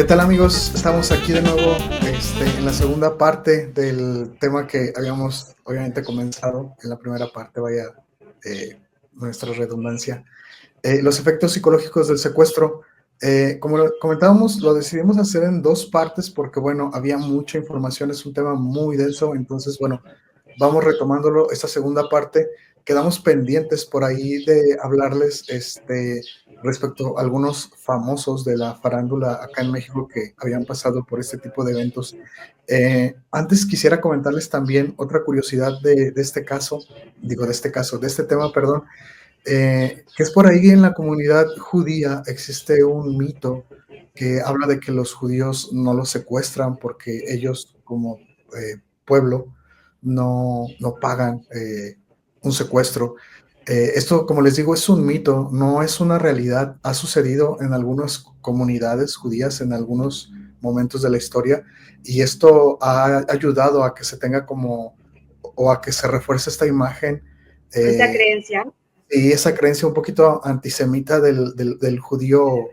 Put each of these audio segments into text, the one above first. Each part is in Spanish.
tal, amigos? Estamos aquí de nuevo en la segunda parte del tema que habíamos obviamente comenzado en la primera parte, vaya, nuestra redundancia. Los efectos psicológicos del secuestro. Como lo comentábamos, lo decidimos hacer en dos partes porque, bueno, había mucha información, es un tema muy denso, entonces, bueno, vamos retomándolo. Esta segunda parte, quedamos pendientes por ahí de hablarles respecto a algunos famosos de la farándula acá en México que habían pasado por este tipo de eventos. Antes quisiera comentarles también otra curiosidad de este caso, de este tema, perdón, que es por ahí en la comunidad judía existe un mito que habla de que los judíos no los secuestran porque ellos como pueblo no pagan un secuestro. Esto, como les digo, es un mito, no es una realidad. Ha sucedido en algunas comunidades judías en algunos momentos de la historia y esto ha ayudado a que se tenga como o a que se refuerce esta imagen Esa eh, creencia. y esa creencia un poquito antisemita del judío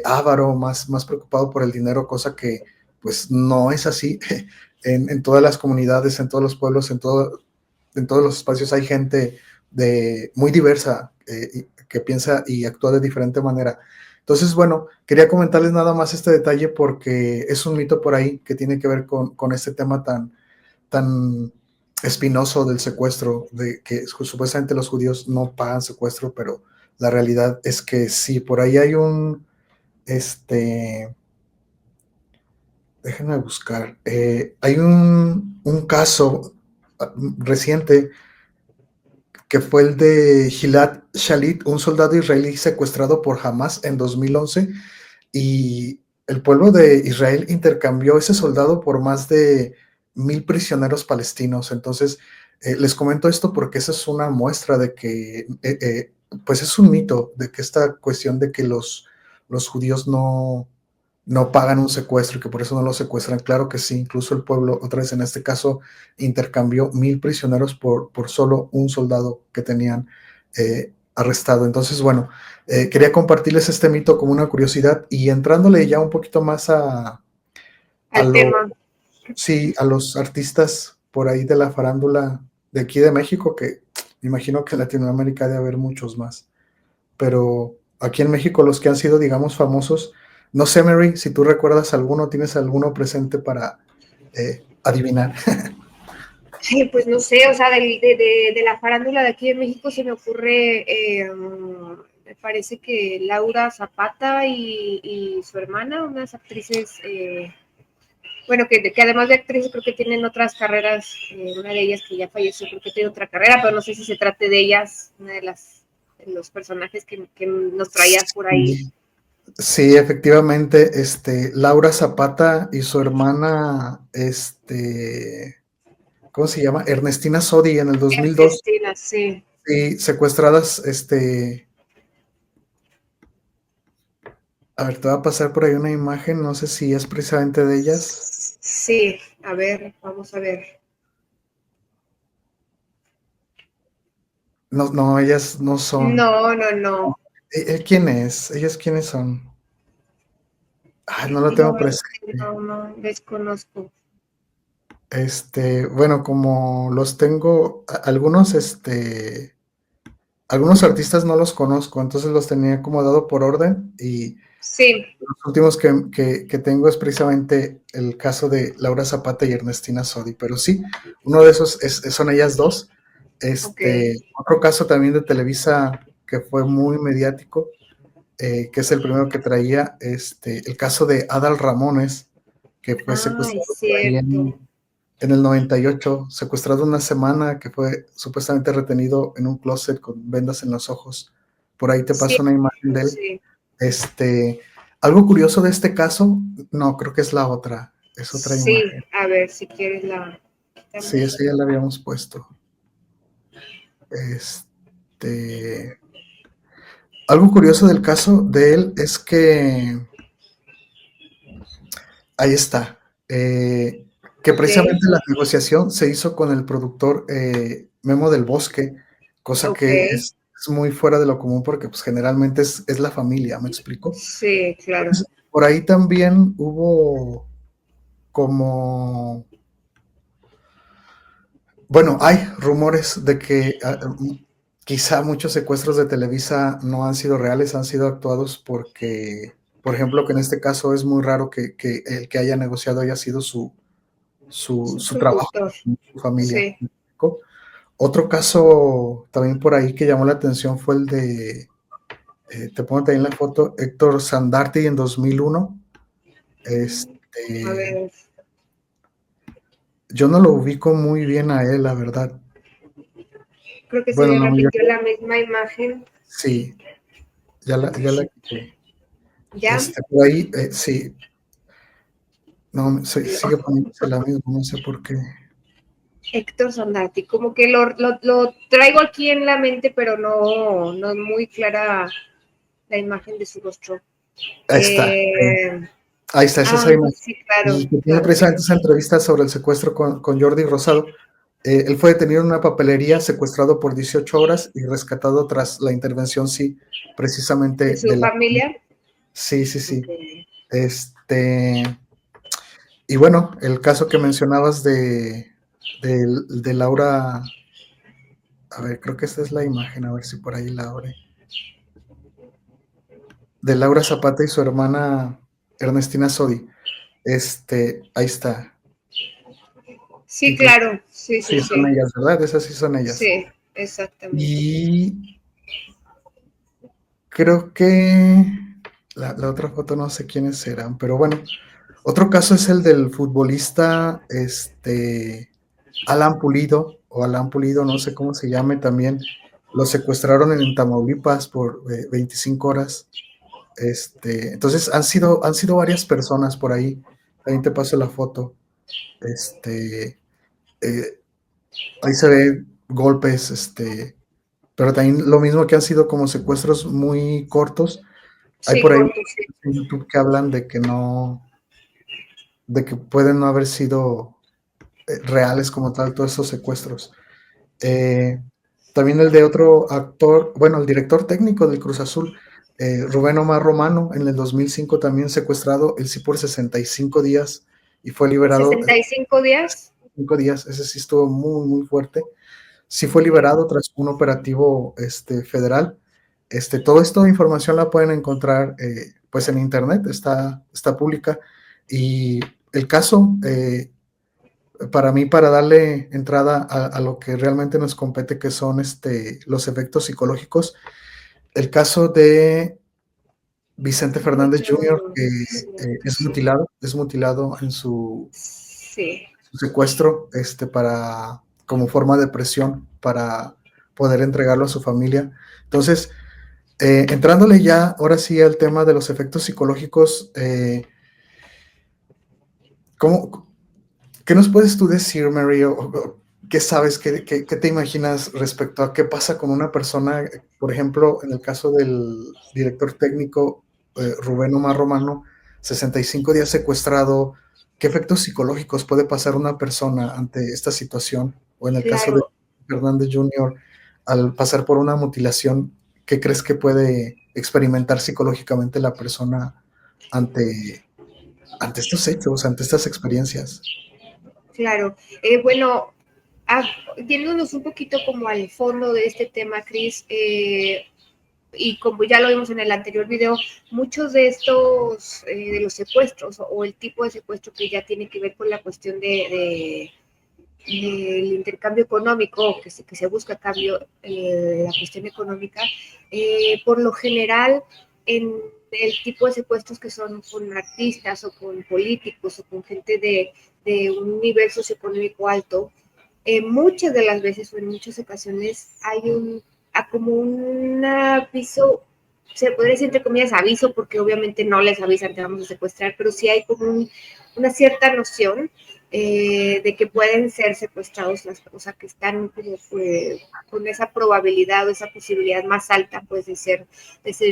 avaro, más preocupado por el dinero, cosa que pues no es así. En todas las comunidades, en todos los pueblos, en todos los espacios hay gente muy diversa que piensa y actúa de diferente manera. Entonces, bueno, quería comentarles nada más este detalle porque es un mito por ahí que tiene que ver con este tema tan espinoso del secuestro, de que supuestamente los judíos no pagan secuestro, pero la realidad es que sí, por ahí hay déjenme buscar, hay un caso reciente que fue el de Gilad Shalit, un soldado israelí secuestrado por Hamas en 2011, y el pueblo de Israel intercambió ese soldado por más de 1,000 prisioneros palestinos. Entonces, les comento esto porque esa es una muestra de que, pues es un mito, de que esta cuestión de que los judíos no pagan un secuestro y que por eso no lo secuestran. Claro que sí, incluso el pueblo, otra vez en este caso, intercambió 1,000 prisioneros por solo un soldado que tenían arrestado. Entonces, bueno, quería compartirles este mito como una curiosidad y entrándole ya un poquito más a, Al lo, tema. sí, a los artistas por ahí de la farándula de aquí de México, que me imagino que en Latinoamérica debe haber muchos más, pero aquí en México los que han sido, digamos, famosos, no sé, Mary, si tú recuerdas alguno, tienes alguno presente para adivinar. Pues no sé, o sea, de la farándula de aquí en México se me ocurre, me parece que Laura Zapata y su hermana, unas actrices, bueno, que además de actrices creo que tienen otras carreras, una de ellas que ya falleció, creo que tiene otra carrera, pero no sé si se trate de ellas, una de los personajes que nos traías por ahí. Sí, sí, efectivamente, Laura Zapata y su hermana, ¿cómo se llama? Ernestina Sodi en el 2002, Ernestina, sí. sí, secuestradas, a ver, te va a pasar por ahí una imagen, no sé si es precisamente de ellas. Sí, a ver, vamos a ver. No, no, ellas no son. No, no, no. ¿Quién es? ¿Ellas quiénes son? Ah, no lo La tengo verdad es que presente. no, no, desconozco. Bueno, como los tengo, algunos artistas no los conozco, entonces los tenía acomodado por orden y Sí, los últimos que tengo es precisamente el caso de Laura Zapata y Ernestina Sodi, pero sí, uno de esos son ellas dos. ok. Otro caso también de Televisa que fue muy mediático, que es el primero que traía, el caso de Adal Ramones, que fue Ah, es secuestrado por ahí cierto. en el 98, secuestrado una semana, que fue supuestamente retenido en un closet con vendas en los ojos. Por ahí te Sí, paso una imagen de él. sí, Este, algo curioso de este caso, no, creo que es la otra, es otra sí. imagen. A ver, si quieres la Sí, quitamos. esa ya la habíamos puesto. Este, algo curioso del caso de él es que ahí está. Que Ok, precisamente la negociación se hizo con el productor Memo del Bosque, cosa ok. que es muy fuera de lo común porque pues, generalmente es la familia, ¿me explico? Sí, claro. por ahí también hubo como, bueno, hay rumores de que quizá muchos secuestros de Televisa no han sido reales, han sido actuados porque, por ejemplo, que en este caso es muy raro que el que haya negociado haya sido Su su trabajo, productor, su familia. sí. Otro caso también por ahí que llamó la atención fue el de, te pongo también la foto, Héctor Sandarti en 2001. A Este, ver, yo no lo ubico muy bien a él, la verdad. creo que Bueno, se la repitió mayoría, la misma imagen. sí, ya la quité. ¿Ya? Por ahí, sí, no, sigue poniéndose la misma, no sé por qué. Héctor Sandarti, como que lo traigo aquí en la mente, pero no es muy clara la imagen de su rostro. Ahí está, ahí está, esa es esa imagen. Sí, claro, Y que tiene claro. precisamente esa entrevista sobre el secuestro con Jordi Rosado. Él fue detenido en una papelería, secuestrado por 18 horas y rescatado tras la intervención, sí, ¿De precisamente su de la... familia? Sí, sí, sí. Okay. Este, y bueno, el caso que mencionabas de Laura, a ver, creo que esta es la imagen, a ver si por ahí la abre. De Laura Zapata y su hermana Ernestina Sodi. Ahí está. Sí, Incluso, claro, sí, sí, sí, son sí. ellas, ¿verdad? Esas sí son ellas. Sí, exactamente. Y creo que la otra foto no sé quiénes serán, pero bueno, otro caso es el del futbolista Alan Pulido, o Alan Pulido, no sé cómo se llame también. Lo secuestraron en Tamaulipas por 25 horas. Entonces han sido varias personas por ahí. También te paso la foto. Eh, Ahí se ve golpes, pero también lo mismo que han sido como secuestros muy cortos. Hay Sí, por ahí corto, sí. en YouTube que hablan de que no, de que pueden no haber sido reales como tal todos esos secuestros. También el de otro actor, bueno, el director técnico del Cruz Azul, Rubén Omar Romano, en el 2005 también secuestrado, él sí por 65 días y fue liberado. 65 días. 5 días, ese sí estuvo muy, muy fuerte. Sí fue liberado tras un operativo federal. Todo esto de información la pueden encontrar pues en internet, está pública. Y el caso, para mí, para darle entrada a lo que realmente nos compete, que son los efectos psicológicos, el caso de Vicente Fernández Jr., que Cierto, sí. es mutilado en Sí, su secuestro, como forma de presión para poder entregarlo a su familia. Entonces, entrándole ya ahora sí al tema de los efectos psicológicos, ¿cómo, ¿qué nos puedes tú decir, Mary? ¿Qué sabes, qué te imaginas respecto a qué pasa con una persona, por ejemplo, en el caso del director técnico Rubén Omar Romano, 65 días secuestrado? ¿Qué efectos psicológicos puede pasar una persona ante esta situación? O en el caso de claro. Fernández Jr., al pasar por una mutilación, ¿qué crees que puede experimentar psicológicamente la persona ante, ante estos hechos, ante estas experiencias? Claro. Bueno, yéndonos un poquito como al fondo de este tema, Cris, y como ya lo vimos en el anterior video, muchos de estos, de los secuestros o el tipo de secuestro que ya tiene que ver con la cuestión del intercambio económico, que se busca cambio, la cuestión económica, por lo general en el tipo de secuestros que son con artistas o con políticos o con gente de un nivel socioeconómico alto, muchas de las veces o en muchas ocasiones hay como un aviso, se podría decir entre comillas aviso, porque obviamente no les avisan te vamos a secuestrar, pero sí hay como una cierta noción de que pueden ser secuestrados, o sea, que están como con esa probabilidad o esa posibilidad más alta, pues, de ser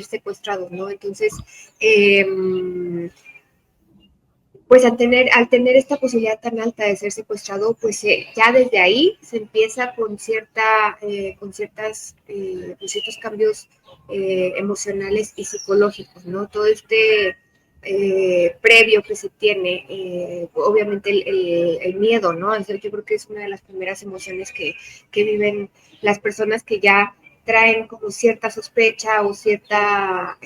secuestrados, ¿no? Entonces, pues al tener esta posibilidad tan alta de ser secuestrado, pues ya desde ahí se empieza con con ciertos cambios emocionales y psicológicos, ¿no? Todo previo que se tiene, obviamente el miedo, ¿no? Entonces, yo creo que es una de las primeras emociones que viven las personas que ya traen como cierta sospecha o cierta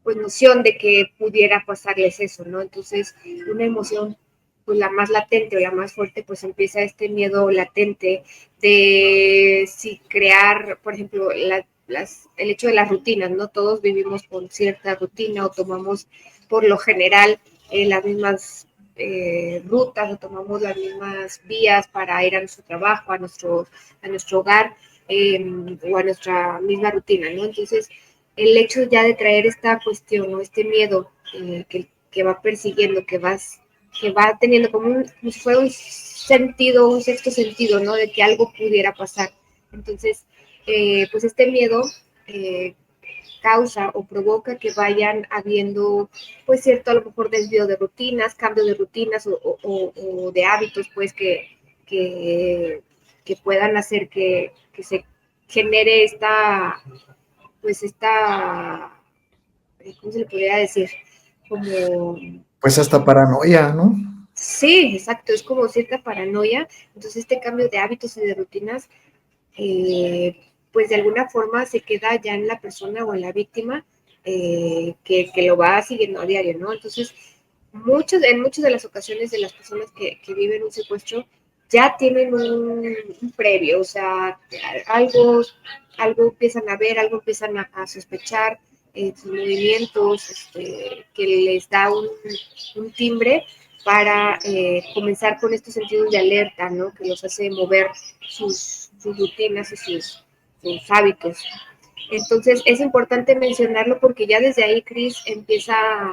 pues noción de que pudiera pasarles eso, ¿no? Entonces, una emoción pues la más latente o la más fuerte, pues empieza este miedo latente de si crear, por ejemplo, el hecho de las rutinas, ¿no? Todos vivimos con cierta rutina o tomamos por lo general las mismas rutas o tomamos las mismas vías para ir a nuestro trabajo, a nuestro hogar o a nuestra misma rutina, ¿no? Entonces, el hecho ya de traer esta cuestión o este miedo que va persiguiendo, que va teniendo como si fuera un sentido, un sexto sentido, ¿no? De que algo pudiera pasar. Entonces, pues este miedo causa o provoca que vayan habiendo, pues cierto, a lo mejor desvío de rutinas, cambio de rutinas o de hábitos, pues que puedan hacer que se genere pues ¿cómo se le podría decir? Como... Pues hasta paranoia, ¿no? Sí, exacto, es como cierta paranoia. Entonces este cambio de hábitos y de rutinas, pues de alguna forma se queda ya en la persona o en la víctima que lo va siguiendo a diario, ¿no? Entonces, en muchas de las ocasiones de las personas que viven un secuestro ya tienen un previo, o sea, algo empiezan a ver, algo empiezan a sospechar, sus movimientos, que les da un timbre para comenzar con estos sentidos de alerta, ¿no? Que los hace mover sus rutinas y sus hábitos. Entonces es importante mencionarlo porque ya desde ahí, Cris, empieza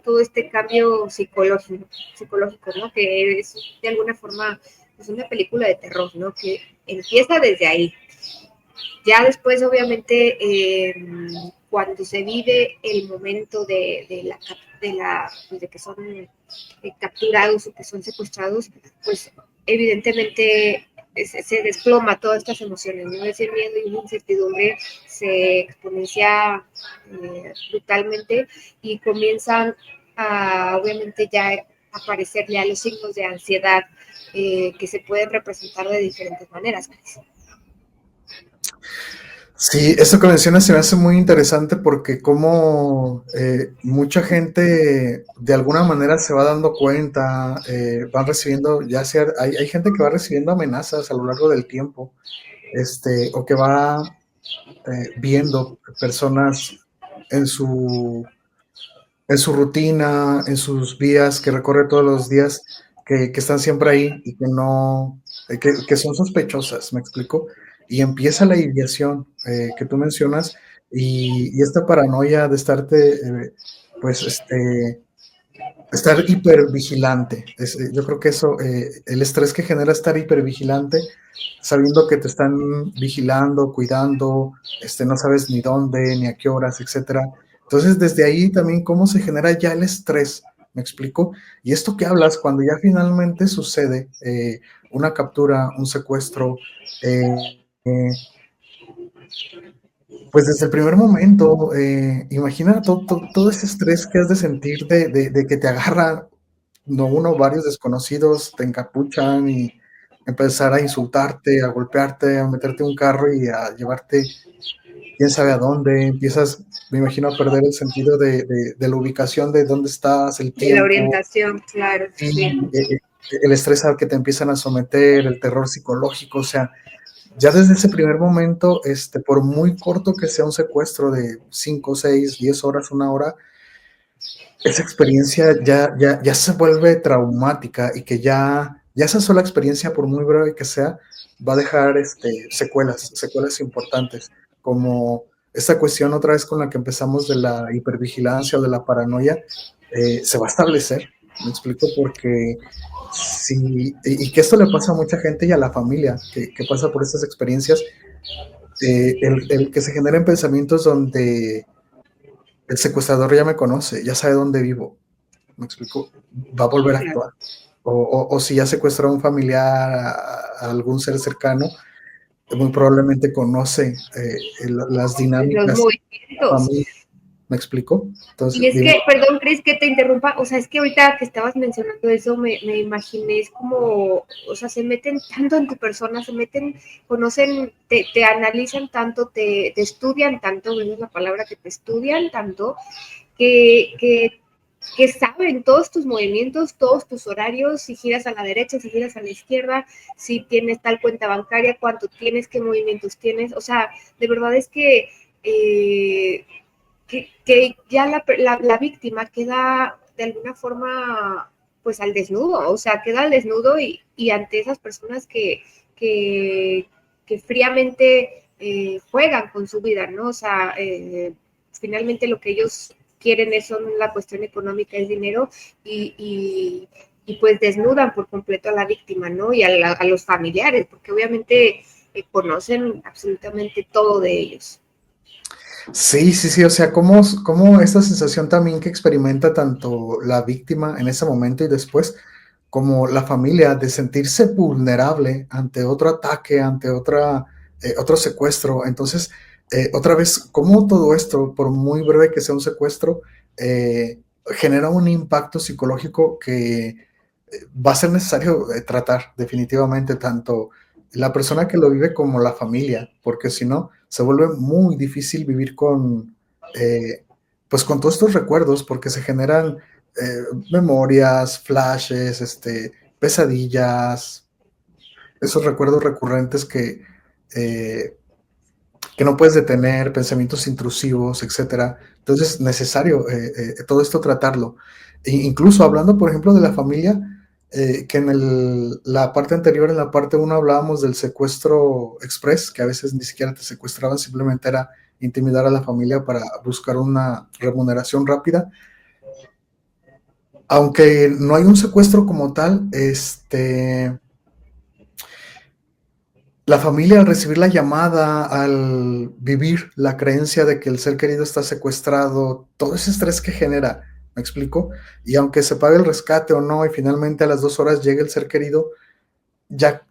todo este cambio psicológico, ¿no? Que es de alguna forma es una película de terror, ¿no? Que empieza desde ahí. Ya después, obviamente, cuando se vive el momento pues de que son capturados o que son secuestrados, pues evidentemente se desploma todas estas emociones, ¿no? Ese miedo y una incertidumbre se exponencia brutalmente y comienzan a, obviamente, ya aparecer ya los signos de ansiedad que se pueden representar de diferentes maneras. Sí, eso que mencionas se me hace muy interesante porque como mucha gente de alguna manera se va dando cuenta, van recibiendo, ya sea, hay gente que va recibiendo amenazas a lo largo del tiempo, o que va viendo personas en en su rutina, en sus vías que recorre todos los días, que están siempre ahí y que no, que son sospechosas, ¿me explico? Y empieza la ideación que tú mencionas y esta paranoia de estarte, pues, estar hipervigilante. Yo creo que eso, el estrés que genera estar hipervigilante, sabiendo que te están vigilando, cuidando, no sabes ni dónde, ni a qué horas, etcétera. Entonces, desde ahí también cómo se genera ya el estrés, ¿me explico? Y esto que hablas, cuando ya finalmente sucede una captura, un secuestro, pues desde el primer momento, imagina todo ese estrés que has de sentir de que te agarra no uno, varios desconocidos, te encapuchan y empezar a insultarte, a golpearte, a meterte en un carro y a llevarte quién sabe a dónde, empiezas, me imagino, a perder el sentido de la ubicación, de dónde estás, el De la tiempo, orientación, claro, y sí. el estrés al que te empiezan a someter, el terror psicológico, o sea, ya desde ese primer momento, por muy corto que sea un secuestro de 5, 6, 10 horas, una hora, esa experiencia ya se vuelve traumática y que ya esa sola experiencia, por muy breve que sea, va a dejar secuelas importantes, como esta cuestión otra vez con la que empezamos de la hipervigilancia o de la paranoia, se va a establecer, me explico, porque sí, y que esto le pasa a mucha gente y a la familia que pasa por estas experiencias, el que se generen pensamientos donde el secuestrador ya me conoce, ya sabe dónde vivo, me explico, va a volver a actuar. O si ya secuestró a un familiar, a algún ser cercano, muy probablemente conoce las Los dinámicas de la movimientos. familia. ¿Me explico? Y Entonces, es dime. que, perdón, Cris, que te interrumpa, o sea, es que ahorita que estabas mencionando eso, me imaginé, es como, o sea, se meten tanto en tu persona, se meten, conocen, te analizan tanto, te estudian tanto, esa es la palabra, que te estudian tanto, que, que, que saben todos tus movimientos, todos tus horarios, si giras a la derecha, si giras a la izquierda, si tienes tal cuenta bancaria, cuánto tienes, qué movimientos tienes, o sea, de verdad es eh, que ya la víctima queda de alguna forma pues al desnudo, o sea, queda al desnudo y ante esas personas que, que fríamente juegan con su vida, ¿no? O sea, finalmente lo que ellos quieren es son la cuestión económica, es dinero y pues desnudan por completo a la víctima, ¿no? Y a los familiares, porque obviamente conocen absolutamente todo de ellos. Sí, sí, sí, o sea, cómo esta sensación también que experimenta tanto la víctima en ese momento y después, como la familia, de sentirse vulnerable ante otro ataque, ante otro secuestro. Entonces, otra vez, cómo todo esto, por muy breve que sea un secuestro, genera un impacto psicológico que va a ser necesario tratar definitivamente tanto la persona que lo vive como la familia, porque si no, se vuelve muy difícil vivir eh, pues con todos estos recuerdos, porque se generan memorias, flashes, pesadillas, esos recuerdos recurrentes eh, que no puedes detener, pensamientos intrusivos, etcétera. Entonces es necesario todo esto tratarlo. Incluso hablando, por ejemplo, de la familia, que en la parte anterior, en la parte uno hablábamos del secuestro express, que a veces ni siquiera te secuestraban, simplemente era intimidar a la familia para buscar una remuneración rápida. Aunque no hay un secuestro como tal, la familia, al recibir la llamada, al vivir la creencia de que el ser querido está secuestrado, todo ese estrés que genera, ¿me explico? Y aunque se pague el rescate o no, y finalmente a las 2 horas llegue el ser querido, ya,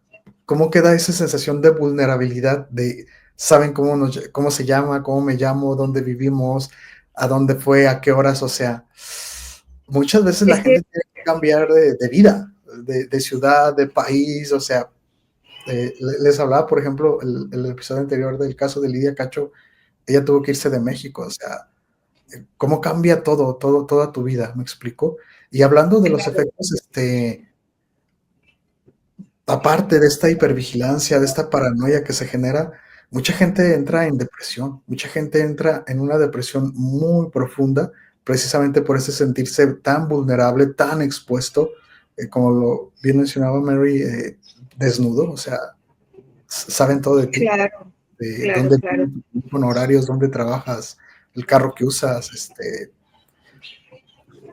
¿cómo queda esa sensación de vulnerabilidad? De, ¿saben cómo se llama, cómo me llamo, dónde vivimos, a dónde fue, a qué horas? O sea, muchas veces la Es que gente tiene que cambiar de vida, de ciudad, de país, o sea, les hablaba, por ejemplo, el episodio anterior del caso de Lidia Cacho, ella tuvo que irse de México, o sea, cómo cambia toda tu vida, ¿me explico? Y hablando de los claro, efectos, aparte de esta hipervigilancia, de esta paranoia que se genera, mucha gente entra en depresión, mucha gente entra en una depresión muy profunda, precisamente por ese sentirse tan vulnerable, tan expuesto, como lo bien mencionaba Mary, desnudo, o sea, saben todo de ti, claro, de claro, dónde claro. vives, con horarios, dónde trabajas, el carro que usas,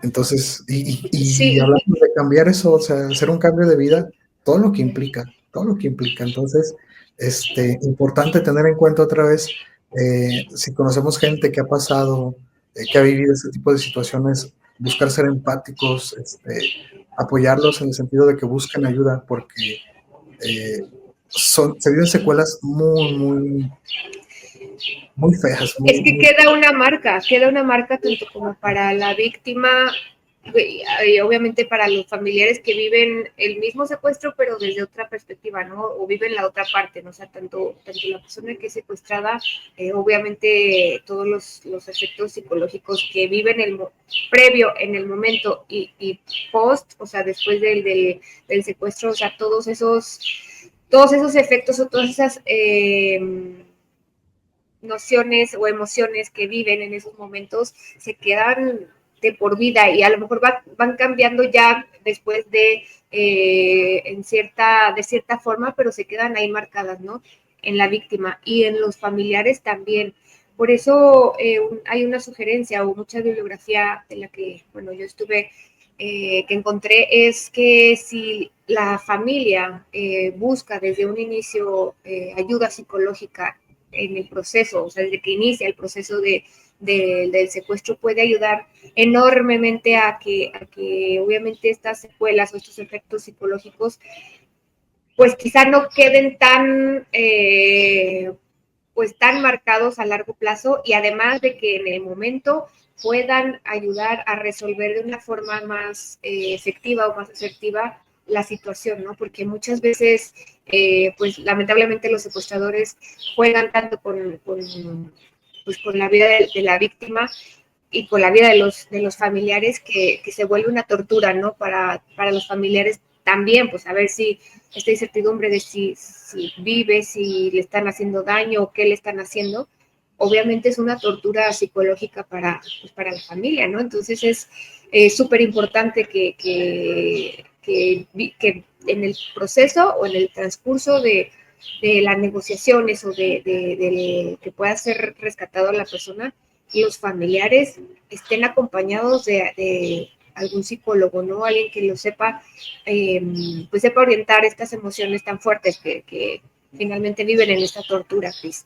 entonces, y Sí, hablando de cambiar eso, o sea, hacer un cambio de vida, todo lo que implica, entonces, importante tener en cuenta otra vez, si conocemos gente que ha pasado, que ha vivido este tipo de situaciones, buscar ser empáticos, apoyarlos en el sentido de que busquen ayuda, porque eh, se viven secuelas muy feas, es que muy, queda una marca tanto como para la víctima y obviamente para los familiares que viven el mismo secuestro, pero desde otra perspectiva, ¿no? O viven la otra parte, ¿no? O sea, tanto la persona que es secuestrada, obviamente todos los efectos psicológicos que viven previo, en el momento y post, o sea, después del secuestro, o sea, todos esos efectos o todas esas nociones o emociones que viven en esos momentos se quedan de por vida y a lo mejor van cambiando ya después de cierta forma, pero se quedan ahí marcadas, ¿no? En la víctima y en los familiares también. Por eso hay una sugerencia o mucha bibliografía de la que, bueno, yo estuve, que encontré, es que si la familia busca desde un inicio ayuda psicológica en el proceso, o sea, desde que inicia el proceso del secuestro, puede ayudar enormemente a que obviamente estas secuelas o estos efectos psicológicos, pues quizá no queden tan pues tan marcados a largo plazo, y además de que en el momento puedan ayudar a resolver de una forma más efectiva o más asertiva la situación, ¿no? Porque muchas veces, pues lamentablemente los secuestradores juegan tanto pues, con la vida de la víctima y con la vida de los familiares que se vuelve una tortura, ¿no? Para los familiares también, pues a ver si esta incertidumbre de si vive, si le están haciendo daño o qué le están haciendo, obviamente es una tortura psicológica pues para la familia, ¿no? Entonces es súper importante que en el proceso o en el transcurso de las negociaciones o de que pueda ser rescatado a la persona, los familiares estén acompañados de algún psicólogo, ¿no? Alguien que lo sepa, pues sepa orientar estas emociones tan fuertes que finalmente viven en esta tortura, Cris.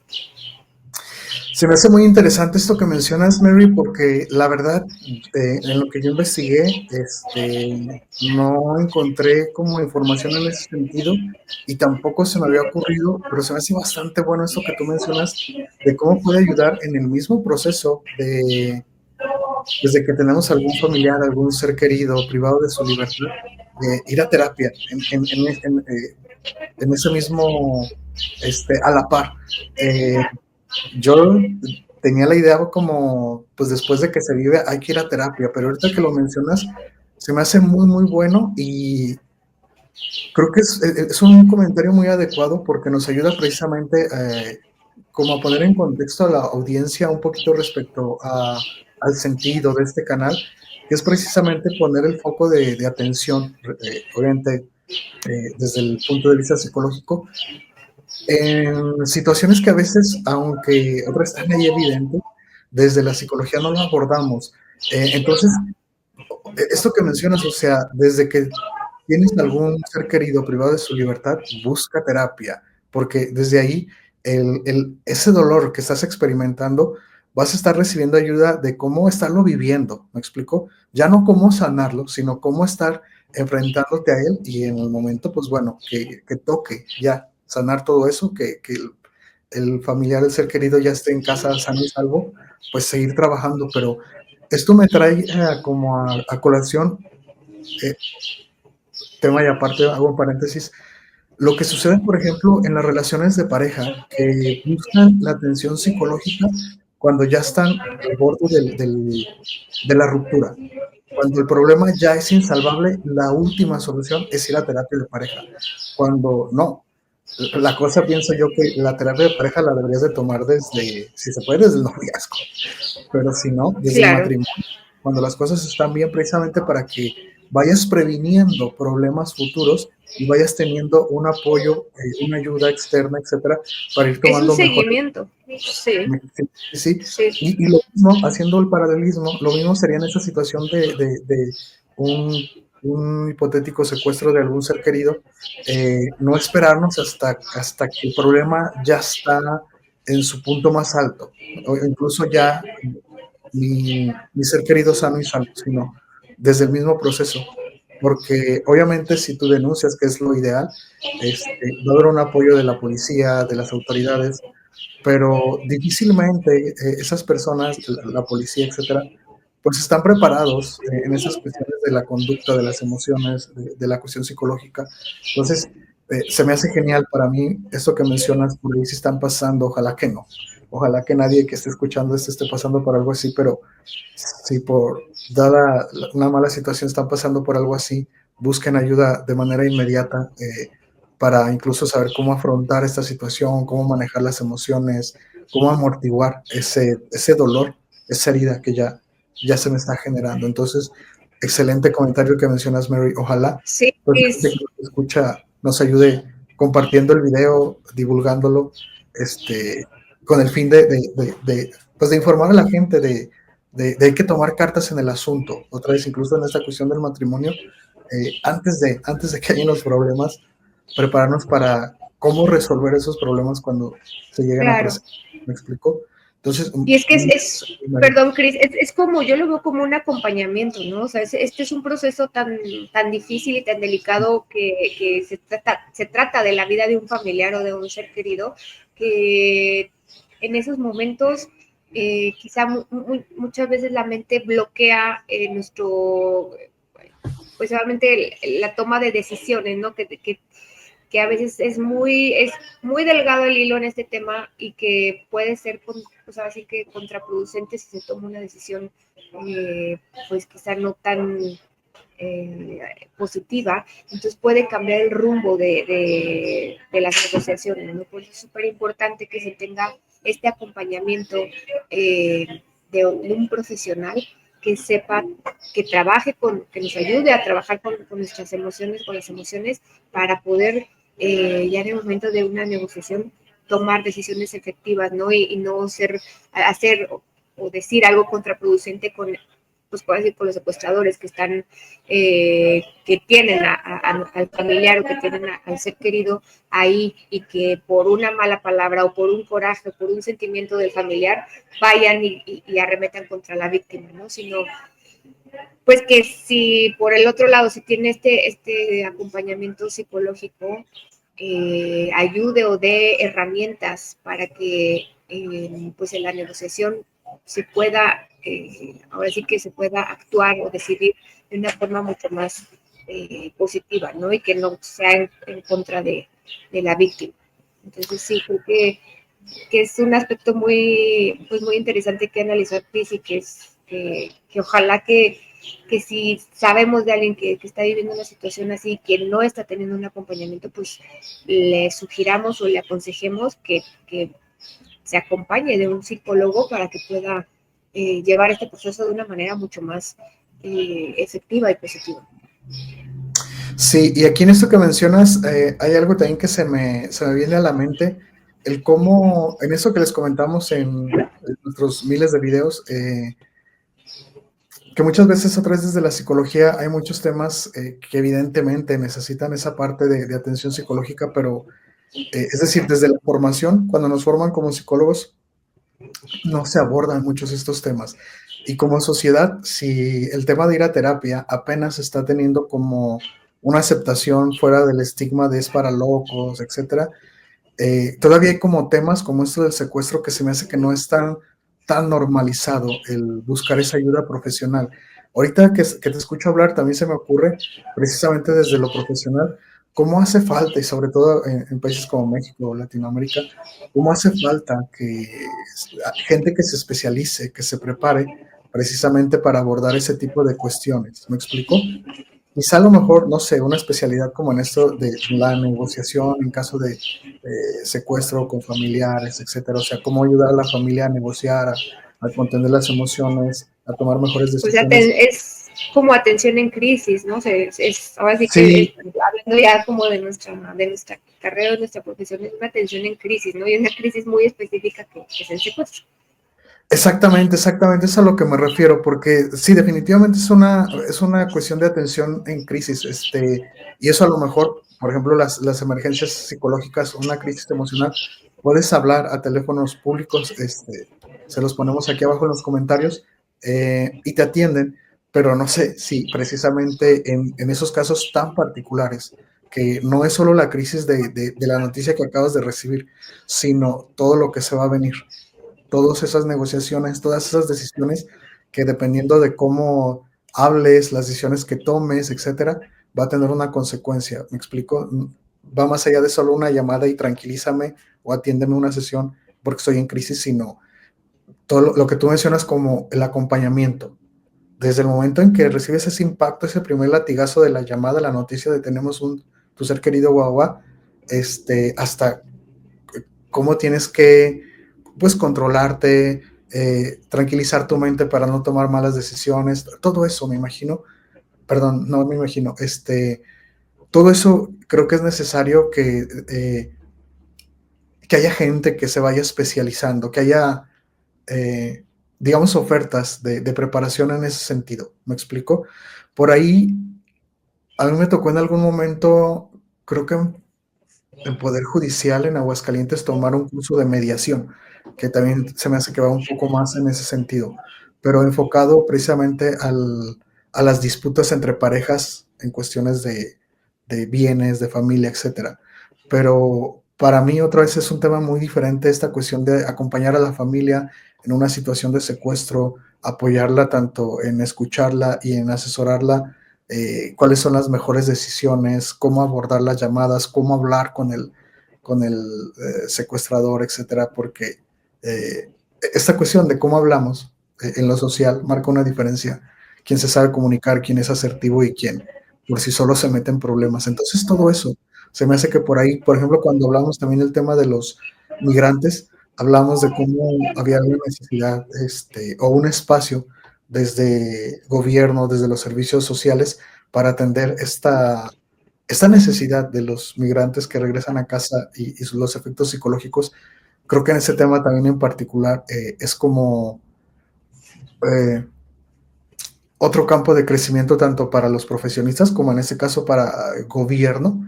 Se me hace muy interesante esto que mencionas, Mary, porque la verdad, en lo que yo investigué, no encontré como información en ese sentido y tampoco se me había ocurrido, pero se me hace bastante bueno esto que tú mencionas de cómo puede ayudar en el mismo proceso desde que tenemos algún familiar, algún ser querido privado de su libertad, ir a terapia en ese mismo, a la par. Yo tenía la idea como, pues después de que se vive hay que ir a terapia, pero ahorita que lo mencionas, se me hace muy, muy bueno y creo que es un comentario muy adecuado porque nos ayuda precisamente como a poner en contexto a la audiencia un poquito respecto al sentido de este canal, que es precisamente poner el foco de atención, obviamente desde el punto de vista psicológico, en situaciones que a veces, aunque otras están ahí evidentes, desde la psicología no lo abordamos. Entonces, esto que mencionas, o sea, desde que tienes algún ser querido privado de su libertad, busca terapia, porque desde ahí ese dolor que estás experimentando, vas a estar recibiendo ayuda de cómo estarlo viviendo, ¿me explico? Ya no cómo sanarlo, sino cómo estar enfrentándote a él y en el momento, pues bueno, que toque ya sanar todo eso, que el familiar, el ser querido ya esté en casa sano y salvo, pues seguir trabajando, pero esto me trae como a colación, tema y aparte hago un paréntesis, lo que sucede, por ejemplo, en las relaciones de pareja, que buscan la atención psicológica cuando ya están al borde de la ruptura. Cuando el problema ya es insalvable, la última solución es ir a terapia de pareja. Cuando no, la cosa pienso yo que la terapia de pareja la deberías de tomar desde, si se puede, desde el noviazgo, pero si no, desde el Claro. matrimonio, cuando las cosas están bien, precisamente para que vayas previniendo problemas futuros y vayas teniendo un apoyo, una ayuda externa, etcétera, para ir Es un tomando mejores. seguimiento, sí, Sí, sí. y lo mismo, haciendo el paralelismo, lo mismo sería en esa situación de un hipotético secuestro de algún ser querido, no esperarnos hasta que el problema ya está en su punto más alto, o incluso ya mi ser querido sano y salvo, sino desde el mismo proceso. Porque obviamente si tú denuncias, que es lo ideal, va a haber un apoyo de la policía, de las autoridades, pero difícilmente esas personas, la policía, etcétera, pues están preparados en esas cuestiones de la conducta, de las emociones, de la cuestión psicológica. Entonces, se me hace genial para mí esto que mencionas, por ahí si están pasando, ojalá que no, ojalá que nadie que esté escuchando esto esté pasando por algo así, pero si por dada una mala situación están pasando por algo así, busquen ayuda de manera inmediata para incluso saber cómo afrontar esta situación, cómo manejar las emociones, cómo amortiguar ese dolor, esa herida que ya se me está generando. Entonces, excelente comentario que mencionas, Mary. Ojalá Sí, pues, la gente que nos escucha nos ayude compartiendo el video, divulgándolo, con el fin pues de informar a la gente de hay que tomar cartas en el asunto. Otra vez, incluso en esta cuestión del matrimonio, antes de que hayan los problemas, prepararnos para cómo resolver esos problemas cuando se lleguen a claro. presentar. ¿Me explico? Entonces, Y es que perdón, Cris, es como, yo lo veo como un acompañamiento, ¿no? O sea, este es un proceso tan difícil y tan delicado que se trata de la vida de un familiar o de un ser querido, que en esos momentos quizá muchas veces la mente bloquea pues obviamente la toma de decisiones, ¿no? Que a veces es muy delgado el hilo en este tema y que puede ser, pues así que contraproducente si se toma una decisión, pues quizá no tan positiva, entonces puede cambiar el rumbo de las negociaciones, ¿no? Por eso es súper importante que se tenga este acompañamiento de un profesional que sepa, que trabaje que nos ayude a trabajar con nuestras emociones, con las emociones, para poder ya en el momento de una negociación tomar decisiones efectivas, ¿no? Y no hacer o decir algo contraproducente pues puedo decir, con los secuestradores que están, que tienen al familiar o que tienen al ser querido ahí, y que por una mala palabra o por un coraje o por un sentimiento del familiar vayan y arremetan contra la víctima, ¿no? Sino, pues que si por el otro lado se tiene este acompañamiento psicológico, ayude o dé herramientas para que pues en la negociación se pueda, ahora sí que se pueda actuar o decidir de una forma mucho más positiva, ¿no? Y que no sea en contra de la víctima. Entonces sí, creo que es un aspecto muy, pues muy interesante que analizar, Cris, y que ojalá que si sabemos de alguien que está viviendo una situación así, que no está teniendo un acompañamiento, pues le sugiramos o le aconsejemos que se acompañe de un psicólogo para que pueda llevar este proceso de una manera mucho más efectiva y positiva. Sí, y aquí en esto que mencionas, hay algo también que se me viene a la mente, el cómo, en eso que les comentamos en nuestros miles de videos, que muchas veces a través desde la psicología hay muchos temas que evidentemente necesitan esa parte de atención psicológica, pero es decir, desde la formación, cuando nos forman como psicólogos, no se abordan muchos estos temas. Y como sociedad, si el tema de ir a terapia apenas está teniendo como una aceptación fuera del estigma de es para locos, etcétera, todavía hay como temas como esto del secuestro que se me hace que no es tan normalizado el buscar esa ayuda profesional. Ahorita que te escucho hablar, también se me ocurre, precisamente desde lo profesional, cómo hace falta, y sobre todo en países como México o Latinoamérica, cómo hace falta que gente que se especialice, que se prepare precisamente para abordar ese tipo de cuestiones. ¿Me explico? Quizá a lo mejor, no sé, una especialidad como en esto de la negociación en caso de secuestro con familiares, etcétera. O sea, cómo ayudar a la familia a negociar, a contener las emociones, a tomar mejores O sea, decisiones. es como atención en crisis, ¿no? Ahora sí que Sí, hablando ya como de nuestra carrera, de nuestra profesión, es una atención en crisis, ¿no? Y una crisis muy específica que es el secuestro. exactamente, es a lo que me refiero, porque sí, definitivamente es una cuestión de atención en crisis, y eso a lo mejor, por ejemplo, las emergencias psicológicas, una crisis emocional, puedes hablar a teléfonos públicos, se los ponemos aquí abajo en los comentarios, y te atienden, pero no sé si precisamente en esos casos tan particulares, que no es solo la crisis de la noticia que acabas de recibir, sino todo lo que se va a venir, todas esas negociaciones, todas esas decisiones que dependiendo de cómo hables, las decisiones que tomes, etcétera, va a tener una consecuencia. ¿Me explico? Va más allá de solo una llamada y tranquilízame o atiéndeme una sesión porque estoy en crisis, sino todo lo que tú mencionas como el acompañamiento. Desde el momento en que recibes ese impacto, ese primer latigazo de la llamada, la noticia de tenemos tu ser querido guagua, hasta cómo tienes que, pues, controlarte, tranquilizar tu mente para no tomar malas decisiones, todo eso me imagino, perdón, no me imagino, todo eso creo que es necesario que haya gente que se vaya especializando, que haya, digamos, ofertas de preparación en ese sentido, ¿me explico? Por ahí, a mí me tocó en algún momento, creo que el Poder Judicial en Aguascalientes tomar un curso de mediación, que también se me hace que va un poco más en ese sentido, pero enfocado precisamente a las disputas entre parejas en cuestiones de bienes, de familia, etcétera. Pero para mí otra vez es un tema muy diferente esta cuestión de acompañar a la familia en una situación de secuestro, apoyarla tanto en escucharla y en asesorarla, cuáles son las mejores decisiones, cómo abordar las llamadas, cómo hablar con el secuestrador, etcétera, porque esta cuestión de cómo hablamos en lo social marca una diferencia. Quién se sabe comunicar, quién es asertivo y quién por sí solo se mete en problemas. Entonces todo eso se me hace que por ahí, por ejemplo, cuando hablamos también del tema de los migrantes, hablamos de cómo había una necesidad o un espacio desde gobierno, desde los servicios sociales, para atender esta necesidad de los migrantes que regresan a casa y los efectos psicológicos. Creo que en ese tema también en particular es como eh, otro campo de crecimiento tanto para los profesionistas como en este caso para gobierno,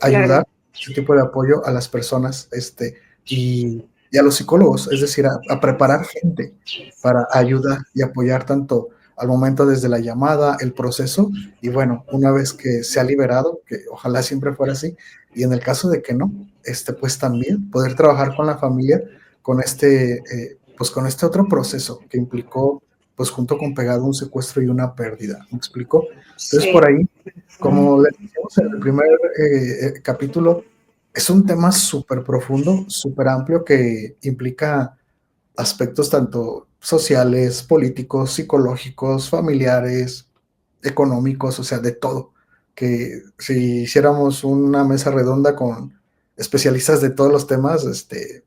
ayudar Claro, ese tipo de apoyo a las personas y a los psicólogos, es decir, a preparar gente para ayudar y apoyar tanto al momento desde la llamada, el proceso, y bueno, una vez que se ha liberado, que ojalá siempre fuera así, y en el caso de que no, pues también poder trabajar con la familia con pues con este otro proceso que implicó pues junto con pegado un secuestro y una pérdida, ¿me explico? Entonces por sí, ahí, como le decíamos en el primer capítulo, es un tema súper profundo, súper amplio que implica aspectos tanto sociales, políticos, psicológicos, familiares, económicos, o sea, de todo. Que si hiciéramos una mesa redonda con especialistas de todos los temas,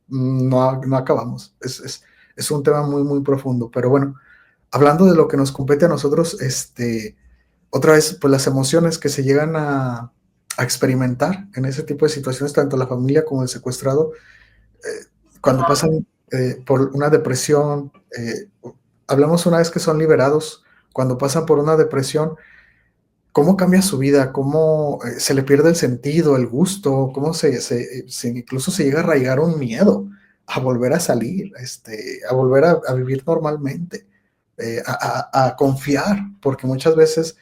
no acabamos. Es un tema muy, muy profundo. Pero bueno, hablando de lo que nos compete a nosotros, otra vez, pues las emociones que se llegan a experimentar en ese tipo de situaciones, tanto la familia como el secuestrado, cuando pasan por una depresión, hablamos una vez que son liberados, cuando pasan por una depresión, cómo cambia su vida, cómo se le pierde el sentido, el gusto, cómo incluso se llega a arraigar un miedo a volver a salir, a volver a vivir normalmente, a confiar, porque muchas veces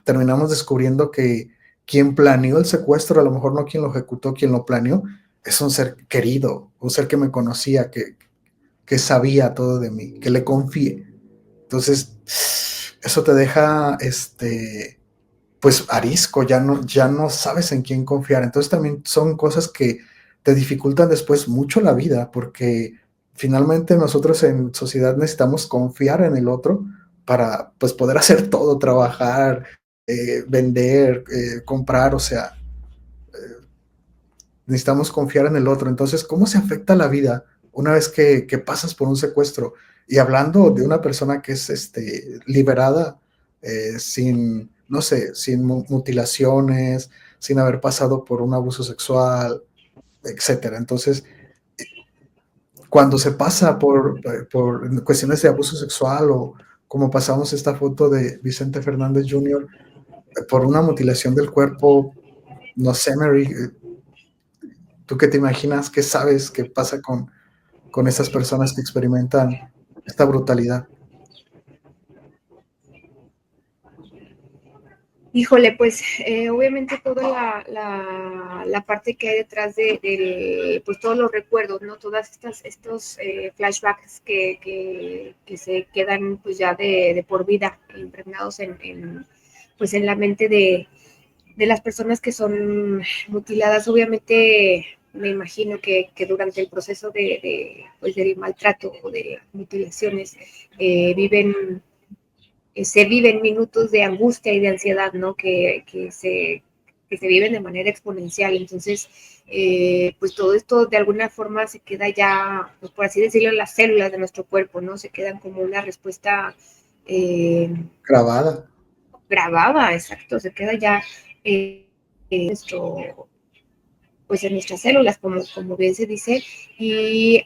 terminamos descubriendo que quien planeó el secuestro, a lo mejor no quien lo ejecutó, quien lo planeó, es un ser querido, un ser que me conocía, que sabía todo de mí, que le confié. Entonces, eso te deja, pues arisco, ya no sabes en quién confiar. Entonces también son cosas que te dificultan después mucho la vida, porque finalmente nosotros en sociedad necesitamos confiar en el otro para pues poder hacer todo, trabajar, vender, comprar, o sea, necesitamos confiar en el otro. Entonces, ¿cómo se afecta la vida una vez que pasas por un secuestro? Y hablando de una persona que es liberada sin, no sé, sin mutilaciones, sin haber pasado por un abuso sexual, etcétera. Entonces, cuando se pasa por cuestiones de abuso sexual o como pasamos esta foto de Vicente Fernández Jr., por una mutilación del cuerpo, no sé, Mary, ¿tú qué te imaginas? ¿Qué sabes que pasa con estas personas que experimentan esta brutalidad? híjole, pues obviamente toda la parte que hay detrás pues todos los recuerdos, ¿no? Todas estos flashbacks que se quedan pues ya de por vida impregnados pues en la mente de las personas que son mutiladas. Obviamente me imagino que durante el proceso pues del maltrato o de mutilaciones se viven minutos de angustia y de ansiedad, ¿no? Que se viven de manera exponencial. Entonces, pues todo esto de alguna forma se queda ya, pues por así decirlo, en las células de nuestro cuerpo, ¿no? Se quedan como una respuesta Grabada. grabada, exacto, se queda ya nuestro, pues en nuestras células, como bien se dice, y,